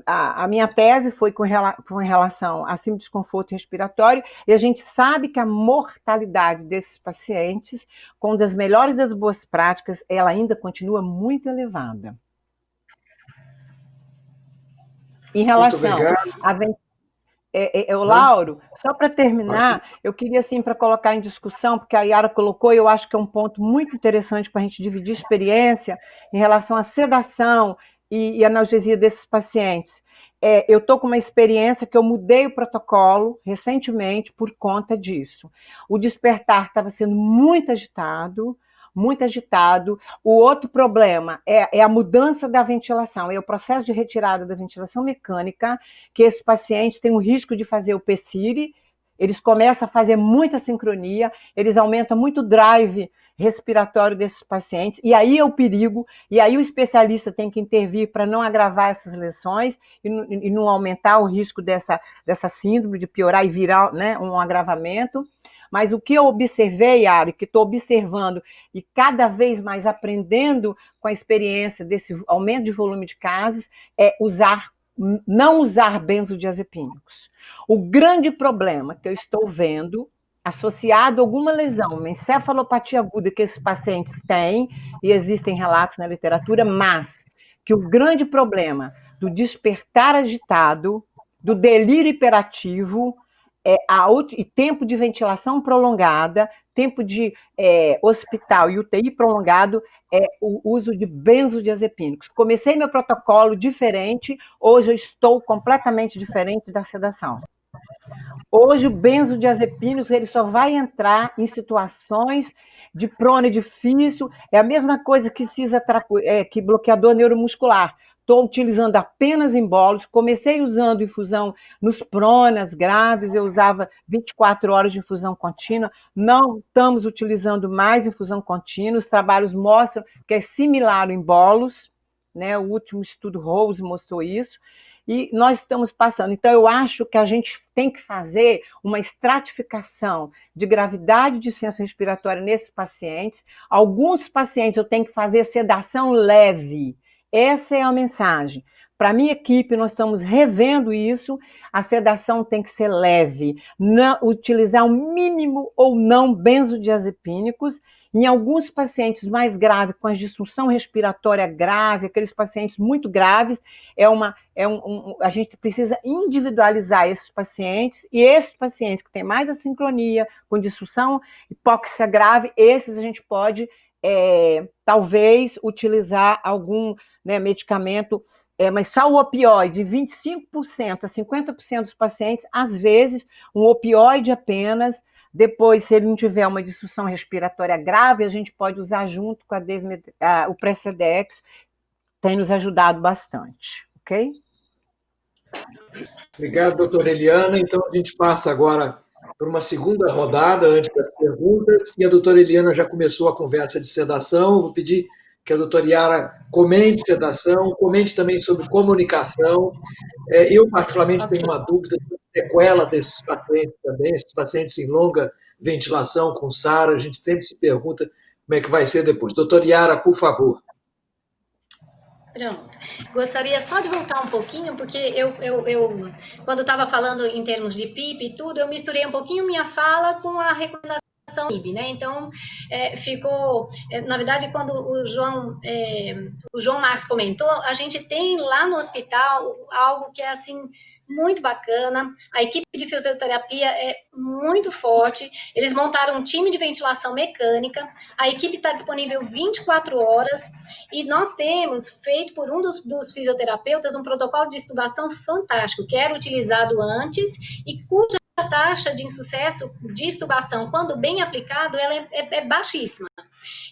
A minha tese foi com relação a síndrome de desconforto respiratório, e a gente sabe que a mortalidade desses pacientes, com das melhores das boas práticas, ela ainda continua muito elevada. Em relação Lauro, só para terminar, eu queria, assim, para colocar em discussão, porque a Yara colocou, e eu acho que é um ponto muito interessante para a gente dividir experiência em relação à sedação e analgesia desses pacientes. Eu estou com uma experiência que eu mudei o protocolo recentemente por conta disso. O despertar estava sendo muito agitado. O outro problema é a mudança da ventilação, é o processo de retirada da ventilação mecânica, que esses pacientes têm o risco de fazer o PCIRI, eles começam a fazer muita sincronia, eles aumentam muito o drive respiratório desses pacientes, e aí é o perigo, e aí o especialista tem que intervir para não agravar essas lesões e não aumentar o risco dessa síndrome, de piorar e virar, né, um agravamento. Mas o que eu observei, Ari, que estou observando e cada vez mais aprendendo com a experiência desse aumento de volume de casos, é não usar benzodiazepínicos. O grande problema que eu estou vendo, associado a alguma lesão, uma encefalopatia aguda que esses pacientes têm, e existem relatos na literatura, mas que o grande problema do despertar agitado, do delírio hiperativo, e tempo de ventilação prolongada, tempo de hospital e UTI prolongado, é o uso de benzodiazepínicos. Comecei meu protocolo diferente, hoje eu estou completamente diferente da sedação. Hoje o benzodiazepínicos ele só vai entrar em situações de prona difícil, é a mesma coisa que que bloqueador neuromuscular. Estou utilizando apenas em bolos, comecei usando infusão nos pronas graves, eu usava 24 horas de infusão contínua, não estamos utilizando mais infusão contínua, os trabalhos mostram que é similar em bolos, né? O último estudo Rose mostrou isso, e nós estamos passando. Então, eu acho que a gente tem que fazer uma estratificação de gravidade de insuficiência respiratória nesses pacientes. Alguns pacientes eu tenho que fazer sedação leve. Essa é a mensagem. Para a minha equipe, nós estamos revendo isso, a sedação tem que ser leve, não, utilizar o mínimo ou não benzodiazepínicos. Em alguns pacientes mais graves, com a disfunção respiratória grave, aqueles pacientes muito graves, a gente precisa individualizar esses pacientes, e esses pacientes que têm mais assincronia, com disfunção hipóxia grave, esses a gente pode, talvez, utilizar algum, né, medicamento, mas só o opioide, 25% a 50% dos pacientes, às vezes, um opioide apenas. Depois, se ele não tiver uma disfunção respiratória grave, a gente pode usar junto com o Precedex, tem nos ajudado bastante, ok?
Obrigado, doutora Eliana. Então, a gente passa agora por uma segunda rodada, antes das perguntas, e a doutora Eliana já começou a conversa de sedação. Eu vou pedir que a doutora Yara comente sedação, comente também sobre comunicação. Eu, particularmente, tenho uma dúvida sobre a sequela desses pacientes também, esses pacientes em longa ventilação com SARA, a gente sempre se pergunta como é que vai ser depois. Doutora Yara, por favor.
Pronto. Gostaria só de voltar um pouquinho, porque quando estava falando em termos de PIP e tudo, eu misturei um pouquinho minha fala com a recomendação PIB, né? Então, ficou... na verdade, quando o João Marcos comentou, a gente tem lá no hospital algo que é, assim, muito bacana. A equipe de fisioterapia é muito forte. Eles montaram um time de ventilação mecânica. A equipe está disponível 24 horas. E nós temos feito por um dos fisioterapeutas um protocolo de extubação fantástico, que era utilizado antes e cuja taxa de insucesso de extubação, quando bem aplicado, ela é baixíssima.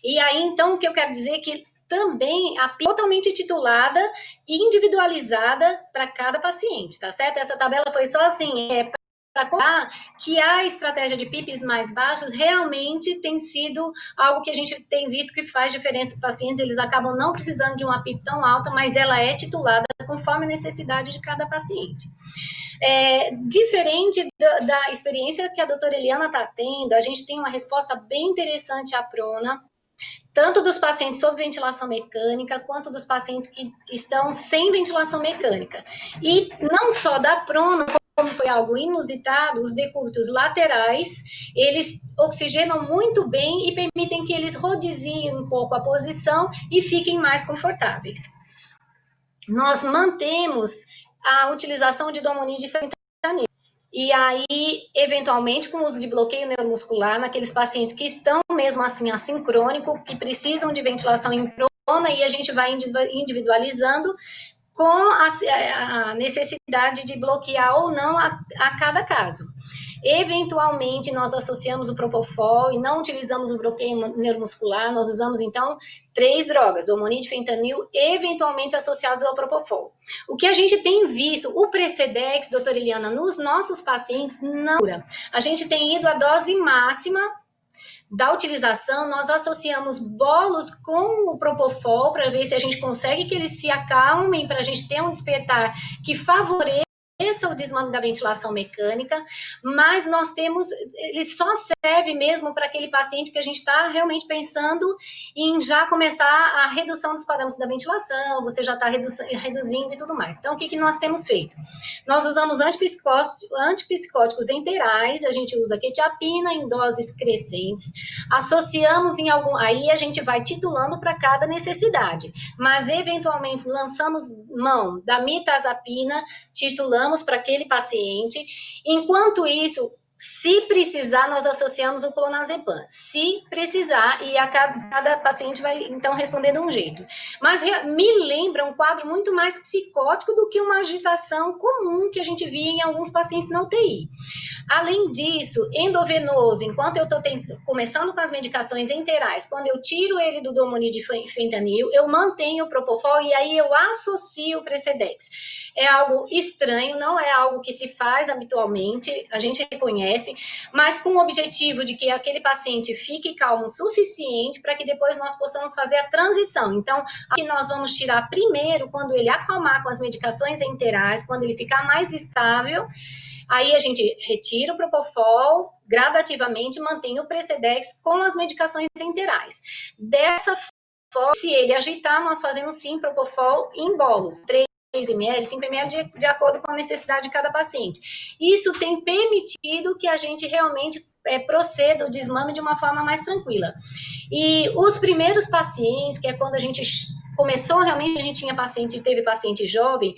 E aí, então, o que eu quero dizer é que também totalmente titulada e individualizada para cada paciente, tá certo? Essa tabela foi só assim, para contar que a estratégia de PIPs mais baixos realmente tem sido algo que a gente tem visto que faz diferença para pacientes, eles acabam não precisando de uma PIP tão alta, mas ela é titulada conforme a necessidade de cada paciente. Diferente da experiência que a doutora Eliana está tendo, a gente tem uma resposta bem interessante à prona, tanto dos pacientes sob ventilação mecânica, quanto dos pacientes que estão sem ventilação mecânica. E não só da prona, como foi algo inusitado, os decúbitos laterais, eles oxigenam muito bem e permitem que eles rodiziem um pouco a posição e fiquem mais confortáveis. Nós mantemos a utilização de Domonide e fentanil. E aí, eventualmente, com o uso de bloqueio neuromuscular, naqueles pacientes que estão mesmo assim assincrônico, que precisam de ventilação em prona, e a gente vai individualizando com a necessidade de bloquear ou não a cada caso. Eventualmente, nós associamos o Propofol e não utilizamos o bloqueio neuromuscular, nós usamos, então, 3 drogas, Domonide, fentanil, eventualmente associados ao Propofol. O que a gente tem visto, o Precedex, doutora Eliana, nos nossos pacientes, não cura. A gente tem ido à dose máxima da utilização, nós associamos bolos com o Propofol para ver se a gente consegue que eles se acalmem, para a gente ter um despertar que favoreça o desmame da ventilação mecânica, mas nós temos, ele só serve mesmo para aquele paciente que a gente está realmente pensando em já começar a redução dos parâmetros da ventilação, você já está reduzindo e tudo mais. Então, o que nós temos feito? Nós usamos antipsicóticos enterais, a gente usa quetiapina em doses crescentes, associamos em algum, aí a gente vai titulando para cada necessidade, mas eventualmente lançamos mão da mirtazapina, titulamos para aquele paciente. Enquanto isso, se precisar, nós associamos o clonazepam. Se precisar, e a cada paciente vai, então, responder de um jeito. Mas me lembra um quadro muito mais psicótico do que uma agitação comum que a gente via em alguns pacientes na UTI. Além disso, endovenoso, enquanto eu estou começando com as medicações enterais, quando eu tiro ele do Domoni de fentanil, eu mantenho o Propofol e aí eu associo o Precedex. É algo estranho, não é algo que se faz habitualmente, a gente reconhece, mas com o objetivo de que aquele paciente fique calmo o suficiente para que depois nós possamos fazer a transição. Então, aqui nós vamos tirar primeiro quando ele acalmar com as medicações enterais, quando ele ficar mais estável. Aí a gente retira o Propofol, gradativamente mantém o Precedex com as medicações enterais. Dessa forma, se ele agitar, nós fazemos sim Propofol em bolos, 3 ml, 5 ml, de acordo com a necessidade de cada paciente. Isso tem permitido que a gente realmente proceda o desmame de uma forma mais tranquila. E os primeiros pacientes, que é quando a gente começou realmente, a gente teve paciente jovem,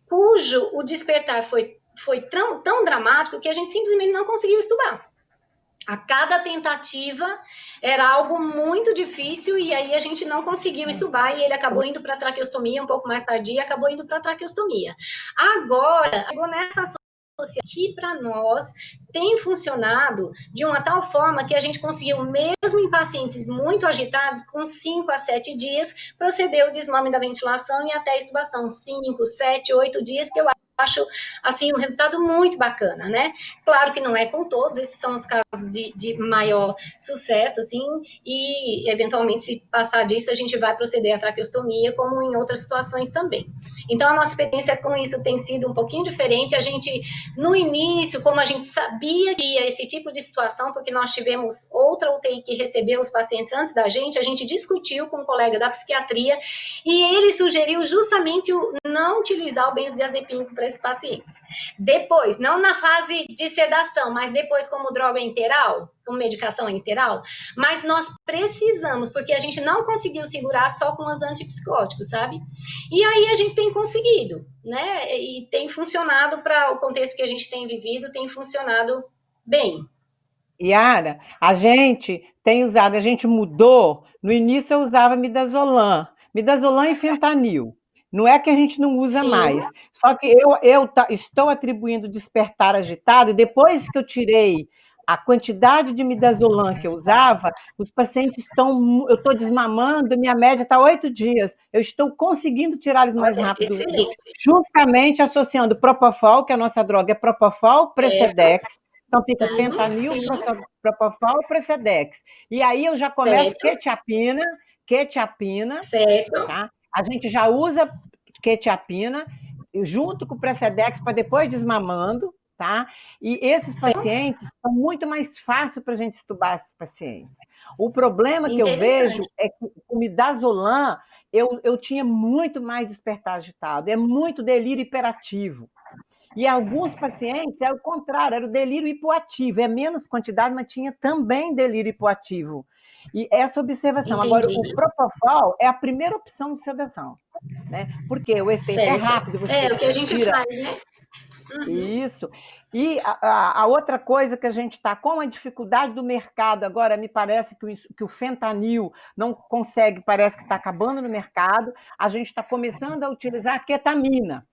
cujo o despertar foi tão dramático que a gente simplesmente não conseguiu estubar. A cada tentativa era algo muito difícil e aí a gente não conseguiu estubar e ele acabou indo para traqueostomia um pouco mais tardia, acabou indo para traqueostomia. Agora, chegou nessa associação que para nós tem funcionado de uma tal forma que a gente conseguiu, mesmo em pacientes muito agitados, com 5 a 7 dias, proceder o desmame da ventilação e até a estubação, 5, 7, 8 dias, que eu acho, assim, um resultado muito bacana, né? Claro que não é com todos, esses são os casos de maior sucesso, assim, e, eventualmente, se passar disso, a gente vai proceder à traqueostomia, como em outras situações também. Então, a nossa experiência com isso tem sido um pouquinho diferente. A gente, no início, como a gente sabia que ia esse tipo de situação, porque nós tivemos outra UTI que recebeu os pacientes antes da gente discutiu com um colega da psiquiatria, e ele sugeriu justamente o não utilizar o benzodiazepínico para esses pacientes. Depois, não na fase de sedação, mas depois como droga enteral, como medicação enteral, mas nós precisamos, porque a gente não conseguiu segurar só com os antipsicóticos, sabe? E aí a gente tem conseguido, né? E tem funcionado para o contexto que a gente tem vivido, tem funcionado bem.
Yara, a gente tem usado, a gente mudou, no início eu usava midazolam e fentanil. Não é que a gente não usa
Sim.
mais, só que eu estou atribuindo despertar agitado, e depois que eu tirei a quantidade de midazolam que eu usava, os pacientes eu estou desmamando, minha média está 8 dias, eu estou conseguindo tirar eles mais rápido, justamente associando Propofol, que a nossa droga é Propofol, Precedex, então fica fentanil, Propofol, Precedex. E aí eu já começo quetiapina,
certo.
Tá? A gente já usa quetiapina junto com o Precedex para depois desmamando, tá? E esses pacientes são muito mais fácil para a gente estubar esses pacientes. O problema que eu vejo é que o midazolam eu tinha muito mais despertar agitado, é muito delírio hiperativo. E alguns pacientes é o contrário, era o delírio hipoativo, é menos quantidade, mas tinha também delírio hipoativo. E essa observação.
Entendi.
Agora, o Propofol é a primeira opção de sedação, né? Porque o efeito é rápido.
É o que a gente faz, né?
Isso. E a outra coisa que a gente está com a dificuldade do mercado agora, me parece que o fentanil não consegue, parece que está acabando no mercado, a gente está começando a utilizar a ketamina.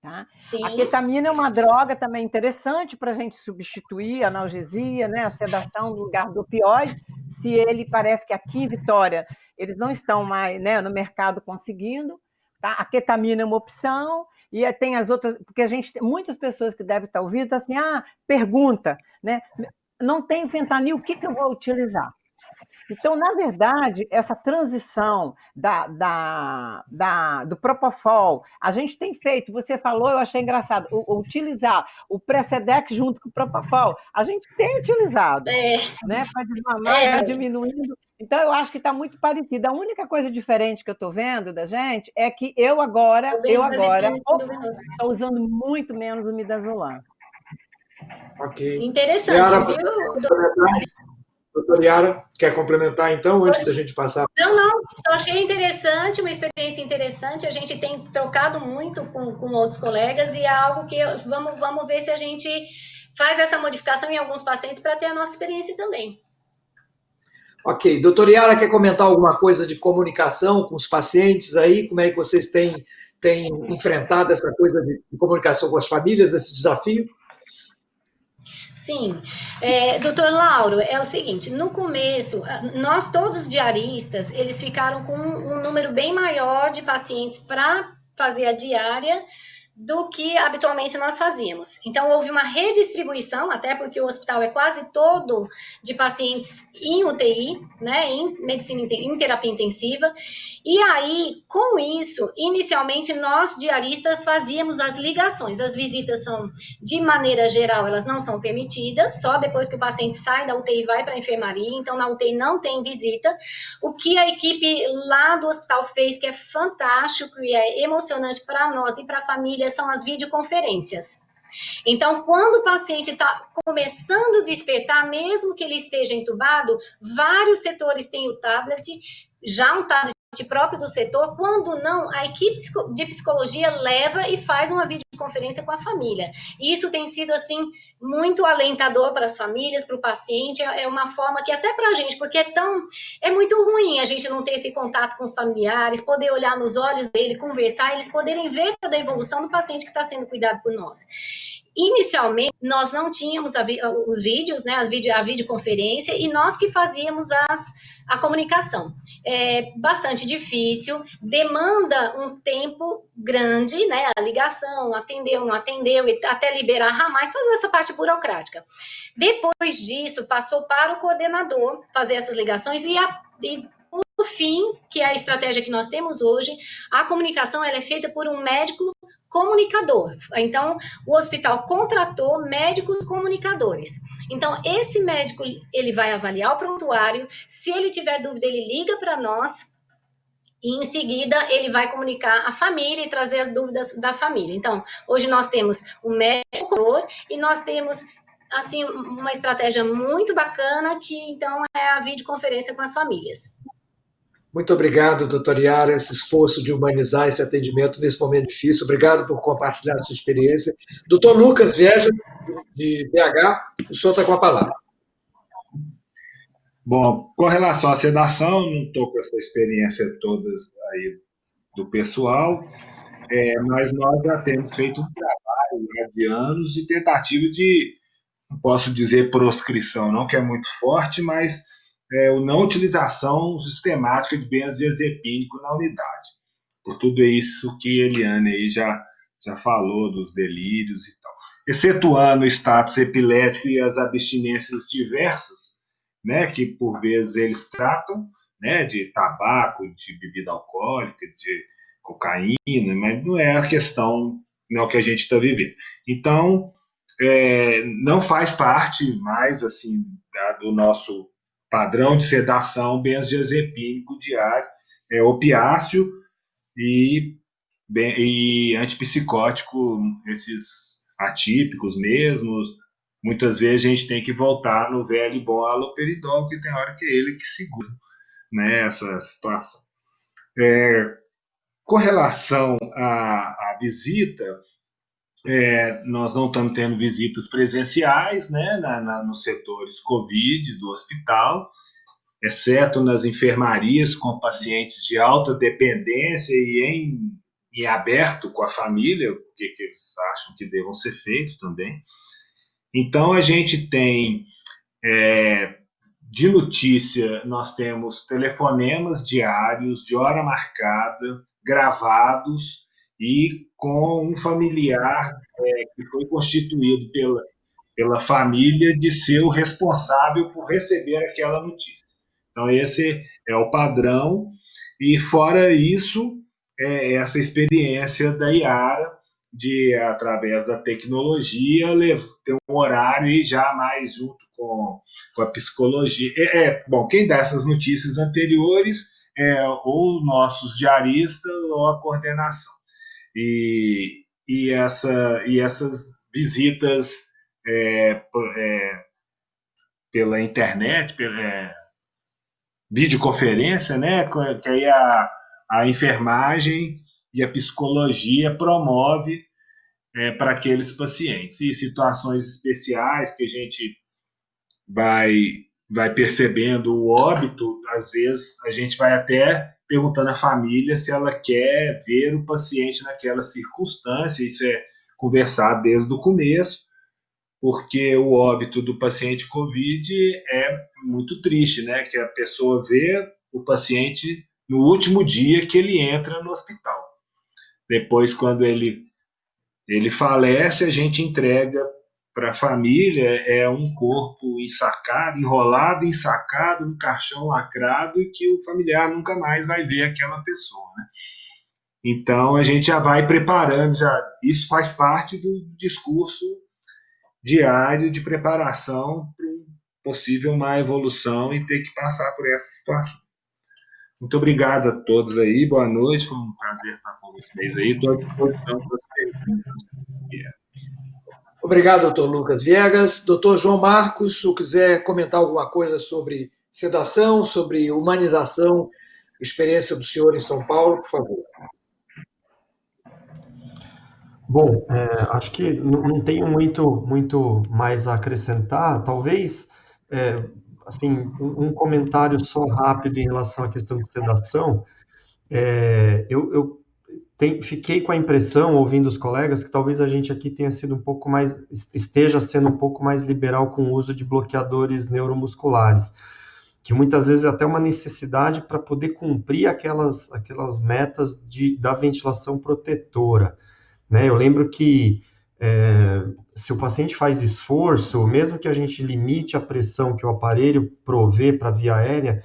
Tá? A ketamina é uma droga também interessante para a gente substituir a analgesia, né, a sedação no lugar do opioide, se ele parece que aqui em Vitória eles não estão mais, né, no mercado conseguindo. Tá? A ketamina é uma opção, e tem as outras, porque a gente tem muitas pessoas que devem estar ouvindo assim, pergunta, né? não tenho fentanil, o que eu vou utilizar? Então, na verdade, essa transição do Propofol, a gente tem feito, você falou, eu achei engraçado, utilizar o Precedex junto com o Propofol, a gente tem utilizado, né, para desmamar e vai diminuindo. Então, eu acho que está muito parecido. A única coisa diferente que eu estou vendo da gente é que eu agora estou usando muito menos o midazolam.
Ok.
Interessante,
Yara,
viu?
Doutora Yara, quer complementar, então, antes da gente passar?
Não, só achei interessante, uma experiência interessante, a gente tem trocado muito com outros colegas e é algo que vamos ver se a gente faz essa modificação em alguns pacientes para ter a nossa experiência também.
Ok. Doutora Yara, quer comentar alguma coisa de comunicação com os pacientes aí? Como é que vocês têm enfrentado essa coisa de comunicação com as famílias, esse desafio?
Sim, doutor Lauro, é o seguinte, no começo, nós todos os diaristas, eles ficaram com um número bem maior de pacientes para fazer a diária do que habitualmente nós fazíamos. Então, houve uma redistribuição, até porque o hospital é quase todo de pacientes em UTI, né, em medicina, em terapia intensiva, e aí, com isso, inicialmente, nós, diaristas, fazíamos as ligações. As visitas são, de maneira geral, elas não são permitidas, só depois que o paciente sai da UTI e vai para a enfermaria, então na UTI não tem visita. O que a equipe lá do hospital fez, que é fantástico e é emocionante para nós e para a família, são as videoconferências. Então, quando o paciente está começando a despertar, mesmo que ele esteja entubado, vários setores têm o tablet, já um tablet próprio do setor, quando não, a equipe de psicologia leva e faz uma videoconferência com a família. E isso tem sido, assim, muito alentador para as famílias, para o paciente, é uma forma que até para a gente, porque é muito ruim a gente não ter esse contato com os familiares, poder olhar nos olhos dele, conversar, eles poderem ver toda a evolução do paciente que está sendo cuidado por nós. Inicialmente, nós não tínhamos os vídeos, né, a videoconferência, e nós que fazíamos a comunicação. É bastante difícil, demanda um tempo grande, né, a ligação, atendeu, não atendeu, até liberar ramais, toda essa parte burocrática. Depois disso, passou para o coordenador fazer essas ligações e no fim, que é a estratégia que nós temos hoje, a comunicação ela é feita por um médico comunicador. Então, o hospital contratou médicos comunicadores. Então, esse médico, ele vai avaliar o prontuário, se ele tiver dúvida, ele liga para nós, e em seguida ele vai comunicar a família e trazer as dúvidas da família. Então, hoje nós temos o médico e nós temos assim uma estratégia muito bacana que então é a videoconferência com as famílias.
Muito obrigado, doutor Yara, esse esforço de humanizar esse atendimento nesse momento difícil. Obrigado por compartilhar a sua experiência. Doutor Lucas Vieja, de BH, o senhor está com a palavra.
Bom, com relação à sedação, não estou com essa experiência toda aí do pessoal, mas nós já temos feito um trabalho de anos de tentativa de, não posso dizer proscrição, não, que é muito forte, mas não utilização sistemática de benzodiazepínico na unidade. Por tudo isso que Eliane aí já falou, dos delírios e tal. Excetuando o status epilético e as abstinências diversas, né, que por vezes eles tratam, né, de tabaco, de bebida alcoólica, de cocaína, mas não é a questão, não é o que a gente está vivendo. Então, não faz parte mais assim do nosso padrão de sedação benzodiazepínico diário, opiáceo e antipsicótico, esses atípicos mesmo. Muitas vezes a gente tem que voltar no velho e bom haloperidol, que tem hora que é ele que segura, né, essa situação. Com relação à visita, nós não estamos tendo visitas presenciais, né, nos setores Covid do hospital, exceto nas enfermarias com pacientes de alta dependência e em aberto com a família, o que eles acham que devam ser feito também. Então, a gente tem, de notícia, nós temos telefonemas diários, de hora marcada, gravados, e com um familiar que foi constituído pela família de ser o responsável por receber aquela notícia. Então, esse é o padrão, e fora isso, essa experiência da Yara de, através da tecnologia, ter um horário e já mais junto com a psicologia. Bom, quem dá essas notícias anteriores é ou nossos diaristas ou a coordenação. E essas visitas pela internet, pela videoconferência, né, que aí a enfermagem e a psicologia promove para aqueles pacientes. E situações especiais que a gente vai percebendo o óbito, às vezes a gente vai até perguntando à família se ela quer ver o paciente naquela circunstância. Isso é conversado desde o começo, porque o óbito do paciente COVID é muito triste, né? Que a pessoa vê o paciente no último dia que ele entra no hospital. Depois, quando ele falece, a gente entrega para a família um corpo ensacado, enrolado, ensacado, no caixão lacrado, e que o familiar nunca mais vai ver aquela pessoa, né? Então, a gente já vai preparando, isso faz parte do discurso diário de preparação para um possível má evolução e ter que passar por essa situação. Muito obrigado a todos aí, boa noite, foi um prazer estar com vocês aí, estou à disposição para as perguntas.
Obrigado, doutor Lucas Viegas. Doutor João Marcos, se quiser comentar alguma coisa sobre sedação, sobre humanização, experiência do senhor em São Paulo, por favor.
Bom, acho que não tenho muito mais a acrescentar. Talvez, assim, um comentário só rápido em relação à questão de sedação. Eu fiquei com a impressão, ouvindo os colegas, que talvez a gente aqui esteja sendo um pouco mais liberal com o uso de bloqueadores neuromusculares, que muitas vezes é até uma necessidade para poder cumprir aquelas metas da ventilação protetora, né? Eu lembro que se o paciente faz esforço, mesmo que a gente limite a pressão que o aparelho provê para a via aérea,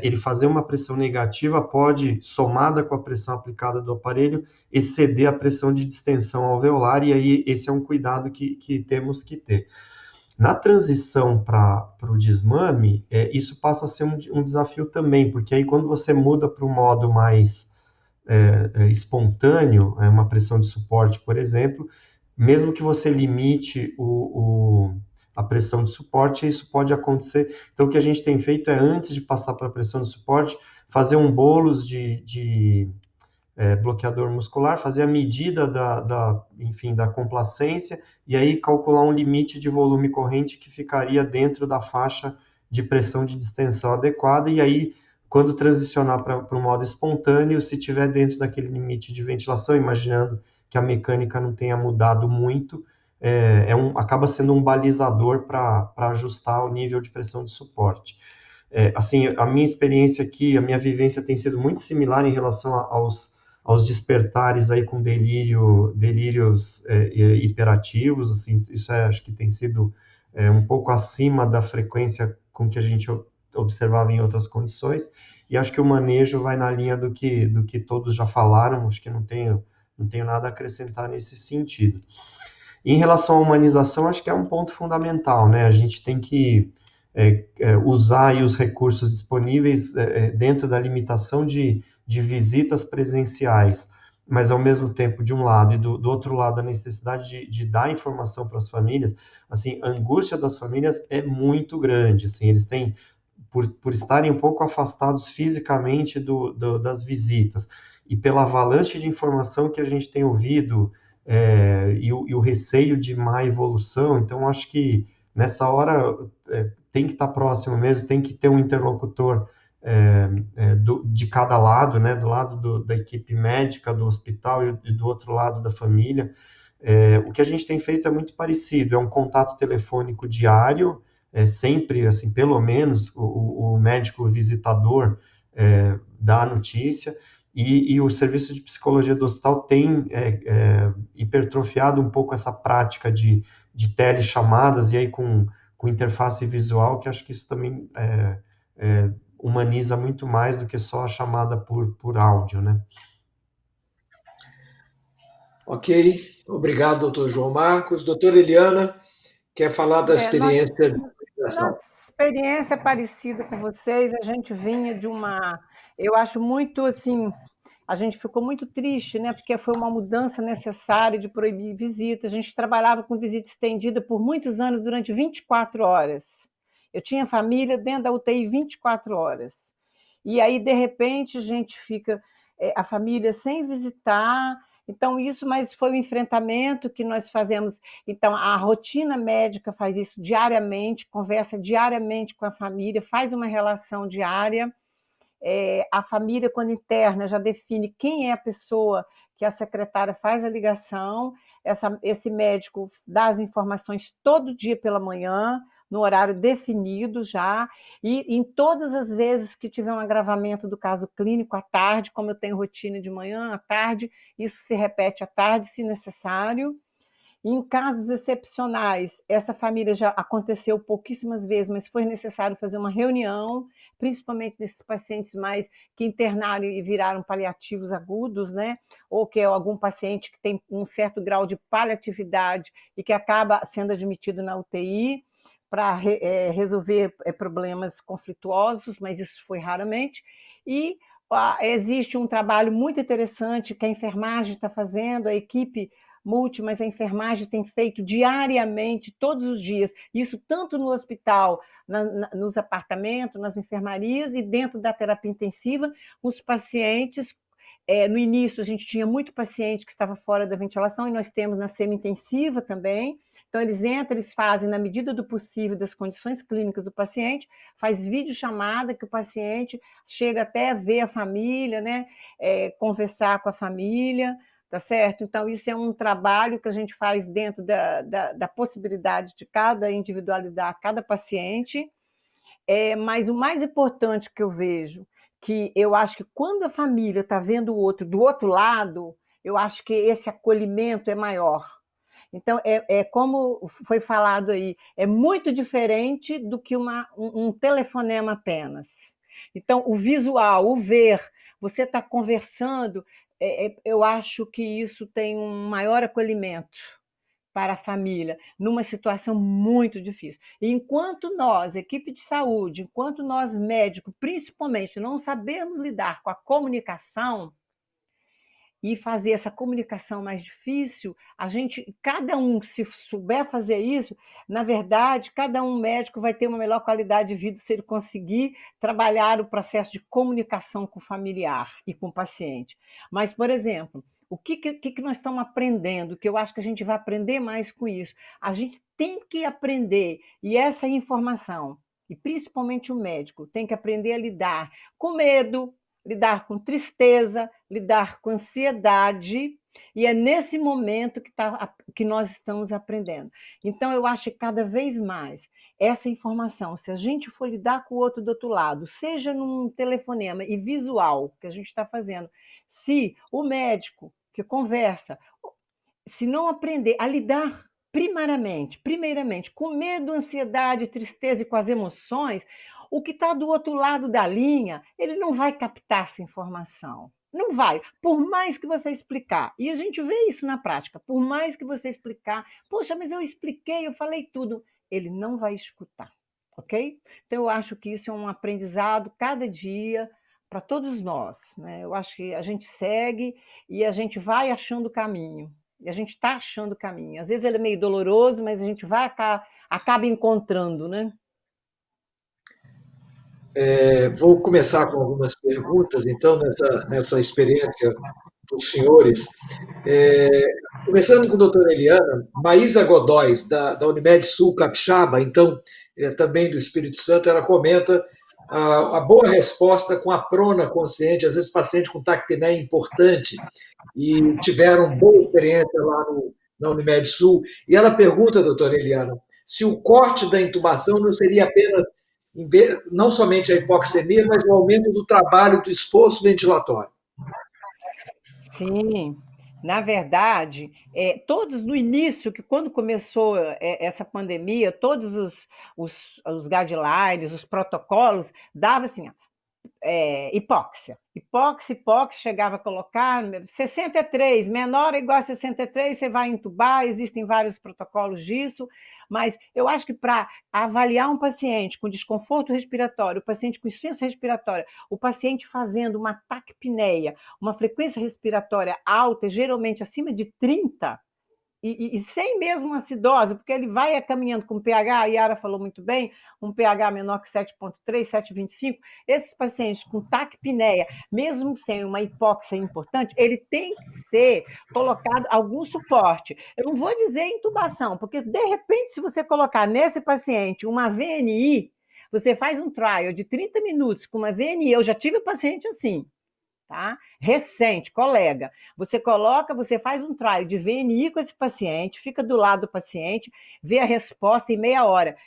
ele fazer uma pressão negativa pode, somada com a pressão aplicada do aparelho, exceder a pressão de distensão alveolar, e aí esse é um cuidado que temos que ter. Na transição para o desmame, isso passa a ser um desafio também, porque aí quando você muda para o modo mais espontâneo, uma pressão de suporte, por exemplo, mesmo que você limite a pressão de suporte, isso pode acontecer. Então, o que a gente tem feito é, antes de passar para a pressão de suporte, fazer um bolos de bloqueador muscular, fazer a medida da complacência, e aí calcular um limite de volume corrente que ficaria dentro da faixa de pressão de distensão adequada, e aí, quando transicionar para o modo espontâneo, se tiver dentro daquele limite de ventilação, imaginando que a mecânica não tenha mudado muito, acaba sendo um balizador para ajustar o nível de pressão de suporte. Assim, a minha experiência aqui, a minha vivência tem sido muito similar em relação aos despertares aí com delírios hiperativos, assim, isso acho que tem sido um pouco acima da frequência com que a gente observava em outras condições, e acho que o manejo vai na linha do que todos já falaram, acho que não tenho nada a acrescentar nesse sentido. Em relação à humanização, acho que é um ponto fundamental, né? A gente tem que usar aí os recursos disponíveis dentro da limitação de visitas presenciais, mas ao mesmo tempo, de um lado, e do outro lado, a necessidade de dar informação para as famílias. Assim, a angústia das famílias é muito grande, assim, eles têm, por estarem um pouco afastados fisicamente das visitas, e pela avalanche de informação que a gente tem ouvido, e o receio de má evolução. Então, acho que nessa hora tem que estar próximo mesmo, tem que ter um interlocutor de cada lado, né, do lado da equipe médica, do hospital, e do outro lado da família. O que a gente tem feito é muito parecido, é um contato telefônico diário, sempre, assim, pelo menos, o médico visitador dá a notícia, e o serviço de psicologia do hospital tem hipertrofiado um pouco essa prática de de telechamadas, e aí com interface visual, que acho que isso também humaniza muito mais do que só a chamada por áudio, né?
Ok, obrigado, doutor João Marcos. Doutora Eliana, quer falar da experiência de migração?
Nossa experiência é parecida com vocês, a gente vinha de uma... Eu acho muito, assim, a gente ficou muito triste, né? Porque foi uma mudança necessária de proibir visita. A gente trabalhava com visita estendida por muitos anos, durante 24 horas. Eu tinha família dentro da UTI 24 horas. E aí, de repente, a gente fica, a família sem visitar. Então, isso, mas foi um enfrentamento que nós fazemos. Então, a rotina médica faz isso diariamente, conversa diariamente com a família, faz uma relação diária. A família, quando interna, já define quem é a pessoa que a secretária faz a ligação. Esse médico dá as informações todo dia pela manhã, no horário definido já, e em todas as vezes que tiver um agravamento do caso clínico à tarde, como eu tenho rotina de manhã, à tarde, isso se repete à tarde, se necessário. Em casos excepcionais, essa família já aconteceu pouquíssimas vezes, mas foi necessário fazer uma reunião, principalmente nesses pacientes mais que internaram e viraram paliativos agudos, né? Ou que é algum paciente que tem um certo grau de paliatividade e que acaba sendo admitido na UTI para resolver problemas conflituosos, mas isso foi raramente. E existe um trabalho muito interessante que a enfermagem está fazendo, a equipe mas a enfermagem tem feito diariamente, todos os dias, isso tanto no hospital, nos apartamentos, nas enfermarias e dentro da terapia intensiva, os pacientes. No início, a gente tinha muito paciente que estava fora da ventilação, e nós temos na semi-intensiva também. Então, eles entram, eles fazem, na medida do possível, das condições clínicas do paciente, faz videochamada, que o paciente chega até a ver a família, né? Conversar com a família. Tá certo? Então, isso é um trabalho que a gente faz dentro da possibilidade de cada individualidade, cada paciente. Mas o mais importante que eu vejo, que eu acho que quando a família está vendo o outro do outro lado, eu acho que esse acolhimento é maior. Então, como foi falado aí, é muito diferente do que um telefonema apenas. Então, o visual, o ver, você está conversando, eu acho que isso tem um maior acolhimento para a família, numa situação muito difícil. E enquanto nós, equipe de saúde, enquanto nós médicos, principalmente, não sabemos lidar com a comunicação e fazer essa comunicação mais difícil, cada um, se souber fazer isso, na verdade, cada um médico vai ter uma melhor qualidade de vida se ele conseguir trabalhar o processo de comunicação com o familiar e com o paciente. Mas, por exemplo, o que nós estamos aprendendo, que eu acho que a gente vai aprender mais com isso? A gente tem que aprender, e essa informação, e principalmente o médico, tem que aprender a lidar com medo, lidar com tristeza, lidar com ansiedade, e é nesse momento que nós estamos aprendendo. Então, eu acho que cada vez mais essa informação, se a gente for lidar com o outro do outro lado, seja num telefonema e visual que a gente está fazendo, se o médico que conversa, se não aprender a lidar primeiramente, com medo, ansiedade, tristeza e com as emoções, o que está do outro lado da linha, ele não vai captar essa informação. Não vai. Por mais que você explicar, e a gente vê isso na prática, por mais que você explicar, poxa, mas eu expliquei, eu falei tudo, ele não vai escutar, ok? Então, eu acho que isso é um aprendizado cada dia para todos nós, né? Eu acho que a gente segue e a gente vai achando o caminho. E a gente está achando o caminho. Às vezes ele é meio doloroso, mas a gente acaba encontrando, né?
Vou começar com algumas perguntas, então, nessa experiência dos senhores. Começando com a doutora Eliana, Maísa Godóis, da Unimed Sul Capixaba, então, também do Espírito Santo, ela comenta a boa resposta com a prona consciente, às vezes paciente com taquipneia importante, e tiveram boa experiência lá na Unimed Sul. E ela pergunta, doutora Eliana, se o corte da intubação não seria apenas não somente a hipoxemia, mas o aumento do trabalho, do esforço ventilatório.
Sim, Na verdade, todos no início, que quando começou essa pandemia, todos os guidelines, os protocolos, dava assim, hipóxia. Hipóxia, chegava a colocar 63, menor ou igual a 63, você vai entubar, existem vários protocolos disso, mas eu acho que para avaliar um paciente com desconforto respiratório, o paciente com insuficiência respiratória, o paciente fazendo uma taquipneia, uma frequência respiratória alta, geralmente acima de 30, sem mesmo acidose, porque ele vai caminhando com pH, a Yara falou muito bem, um pH menor que 7,3, 7,25, esses pacientes com taquipneia, mesmo sem uma hipóxia importante, ele tem que ser colocado algum suporte. Eu não vou dizer intubação, porque de repente, se você colocar nesse paciente uma VNI, você faz um trial de 30 minutos com uma VNI, eu já tive paciente assim, tá? Recente, colega. Você faz um trial de VNI com esse paciente, fica do lado do paciente, vê a resposta em meia hora.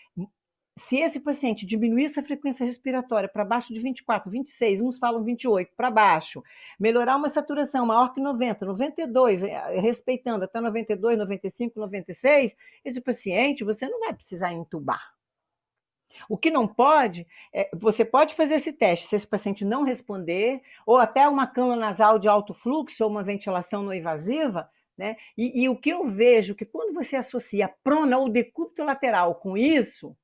Se esse paciente diminuir essa frequência respiratória para baixo de 24, 26, uns falam 28, para baixo, melhorar uma saturação maior que 90, 92, respeitando até 92, 95, 96, esse paciente você não vai precisar entubar. O que não pode, você pode fazer esse teste, se esse paciente não responder, ou até uma cânula nasal de alto fluxo, ou uma ventilação não invasiva, né? E o que eu vejo que quando você associa prona ou decúbito lateral com isso,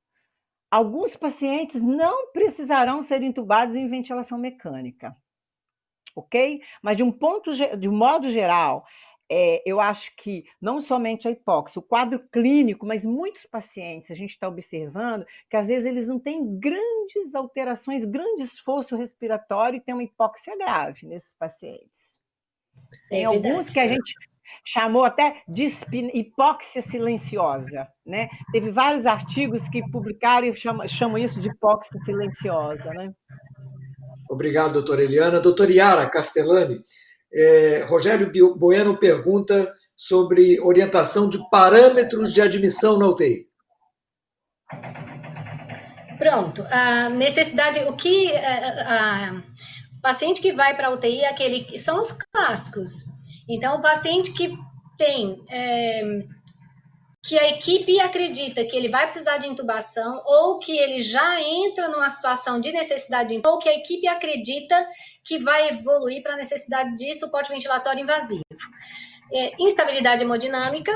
alguns pacientes não precisarão ser entubados em ventilação mecânica, ok? Mas de um modo geral, eu acho que não somente a hipóxia, o quadro clínico, mas muitos pacientes, a gente está observando que às vezes eles não têm grandes alterações, grande esforço respiratório e tem uma hipóxia grave nesses pacientes. Tem alguns que a gente chamou até de hipóxia silenciosa, né? Teve vários artigos que publicaram e chamam isso de hipóxia silenciosa, né?
Obrigado, doutora Eliana. Doutora Yara Castellani, Rogério Bueno pergunta sobre orientação de parâmetros de admissão na UTI.
Pronto. A necessidade, o paciente que vai para a UTI são os clássicos. Então, o paciente que tem que a equipe acredita que ele vai precisar de intubação ou que ele já entra numa situação de necessidade de intubação, ou que a equipe acredita que vai evoluir para a necessidade de suporte ventilatório invasivo. Instabilidade hemodinâmica,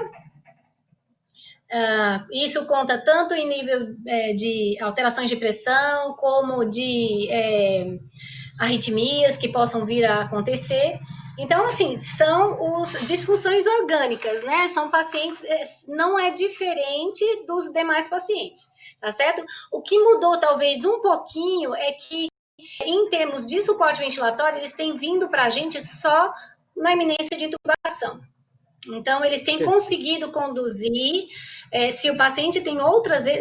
isso conta tanto em nível de alterações de pressão, como de arritmias que possam vir a acontecer. Então, assim, são as disfunções orgânicas, né? São pacientes, não é diferente dos demais pacientes, tá certo? O que mudou talvez um pouquinho é que, em termos de suporte ventilatório, eles têm vindo para a gente só na iminência de intubação. Então, eles têm conseguido conduzir, se o paciente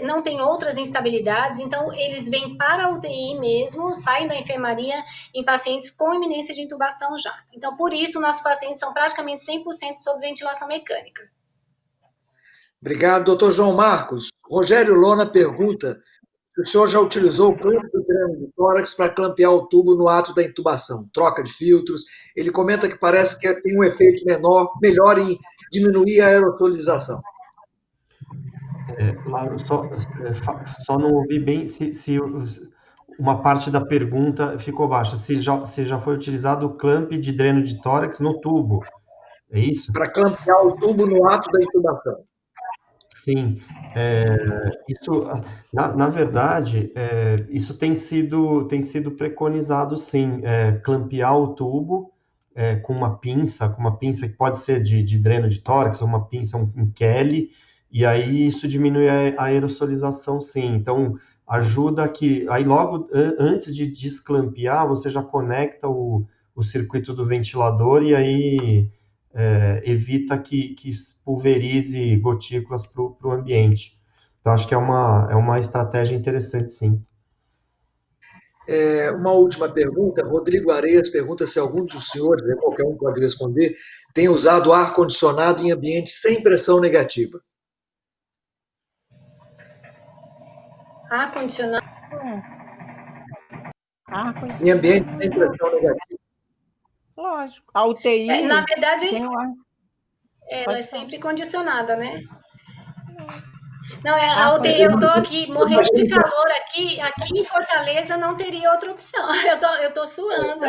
não tem outras instabilidades, então eles vêm para a UTI mesmo, saem da enfermaria em pacientes com iminência de intubação já. Então, por isso, nossos pacientes são praticamente 100% sob ventilação mecânica.
Obrigado, doutor João Marcos. Rogério Lona pergunta se o senhor já utilizou o clamp do dreno de tórax para clampear o tubo no ato da intubação, troca de filtros. Ele comenta que parece que tem um efeito melhor em diminuir a aerosolização.
Lauro, só não ouvi bem se uma parte da pergunta ficou baixa. Se já foi utilizado o clamp de dreno de tórax no tubo, é isso?
Para clampear o tubo no ato da intubação.
Sim, isso, na verdade, isso tem sido preconizado, sim, clampear o tubo com uma pinça que pode ser de dreno de tórax, ou uma pinça, um Kelly, e aí isso diminui a aerosolização, sim. Então, ajuda que, aí logo antes de desclampear, você já conecta o circuito do ventilador e aí evita que pulverize gotículas para o ambiente. Então, acho que é uma estratégia interessante, sim.
Uma última pergunta. Rodrigo Areias pergunta se algum dos senhores, qualquer um pode responder, tem usado ar-condicionado em ambientes sem pressão negativa.
Ar-condicionado?
Em ambientes sem pressão negativa.
Lógico. A UTI...
Na verdade, ela é
Pode
sempre condicionada, né? Não,
Ah,
a UTI, eu estou
pode.
aqui morrendo de calor aqui em Fortaleza não teria outra opção. Eu tô suando.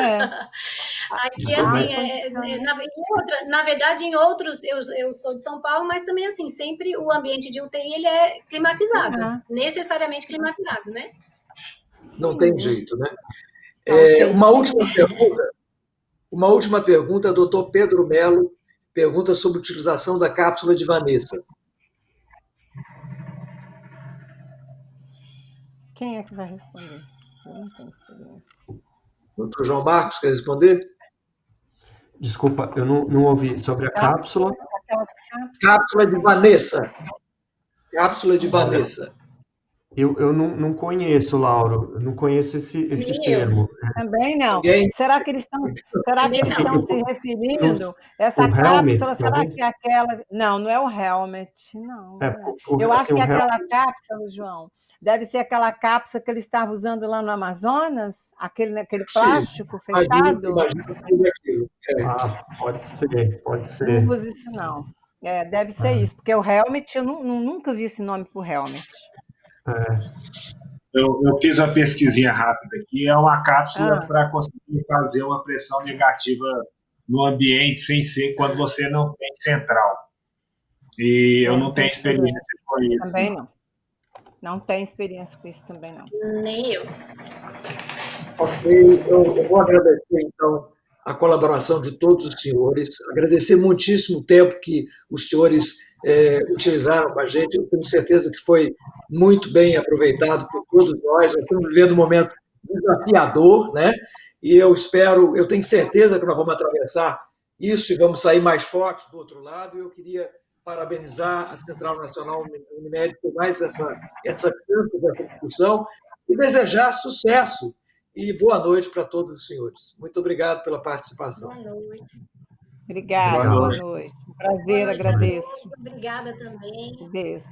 Aqui, assim, na verdade, em outros, eu sou de São Paulo, mas também, assim, sempre o ambiente de UTI, ele é climatizado, necessariamente climatizado, né?
Não tem jeito, né? Uma última pergunta, doutor Pedro Melo, pergunta sobre a utilização da cápsula de Vanessa.
Quem é que vai responder? Eu não tenho experiência.
Doutor João Marcos, quer responder?
Desculpa, eu não ouvi. Sobre a cápsula?
Cápsula de Vanessa. Cápsula de Vanessa.
Eu não conheço, Lauro. Eu não conheço esse termo.
Também não. Será que eles estão se referindo? Essa cápsula,
helmet,
será
talvez?
que é aquela... Não é o helmet, não. Eu acho que aquela cápsula, João, deve ser aquela cápsula que eles estavam usando lá no Amazonas, aquele plástico fechado.
Imagina tudo aquilo.
Pode ser.
Não uso isso, não. Deve ser isso, porque o helmet, eu nunca vi esse nome para o helmet.
Eu fiz uma pesquisinha rápida aqui, é uma cápsula para conseguir fazer uma pressão negativa no ambiente sem ser quando você não tem central. E eu não tenho experiência com isso.
Também não. Não tenho experiência com isso também, não.
Nem eu.
Ok, eu vou agradecer, então, a colaboração de todos os senhores, agradecer muitíssimo o tempo que os senhores utilizaram com a gente, eu tenho certeza que foi muito bem aproveitado por todos nós estamos vivendo um momento desafiador, né? E eu tenho certeza que nós vamos atravessar isso e vamos sair mais fortes do outro lado, e eu queria parabenizar a Central Nacional Unimed por mais essa chance dessa discussão e desejar sucesso e boa noite para todos os senhores. Muito obrigado pela participação.
Boa noite.
Obrigada, boa noite. Um prazer, agradeço.
Obrigada também.
Beijo.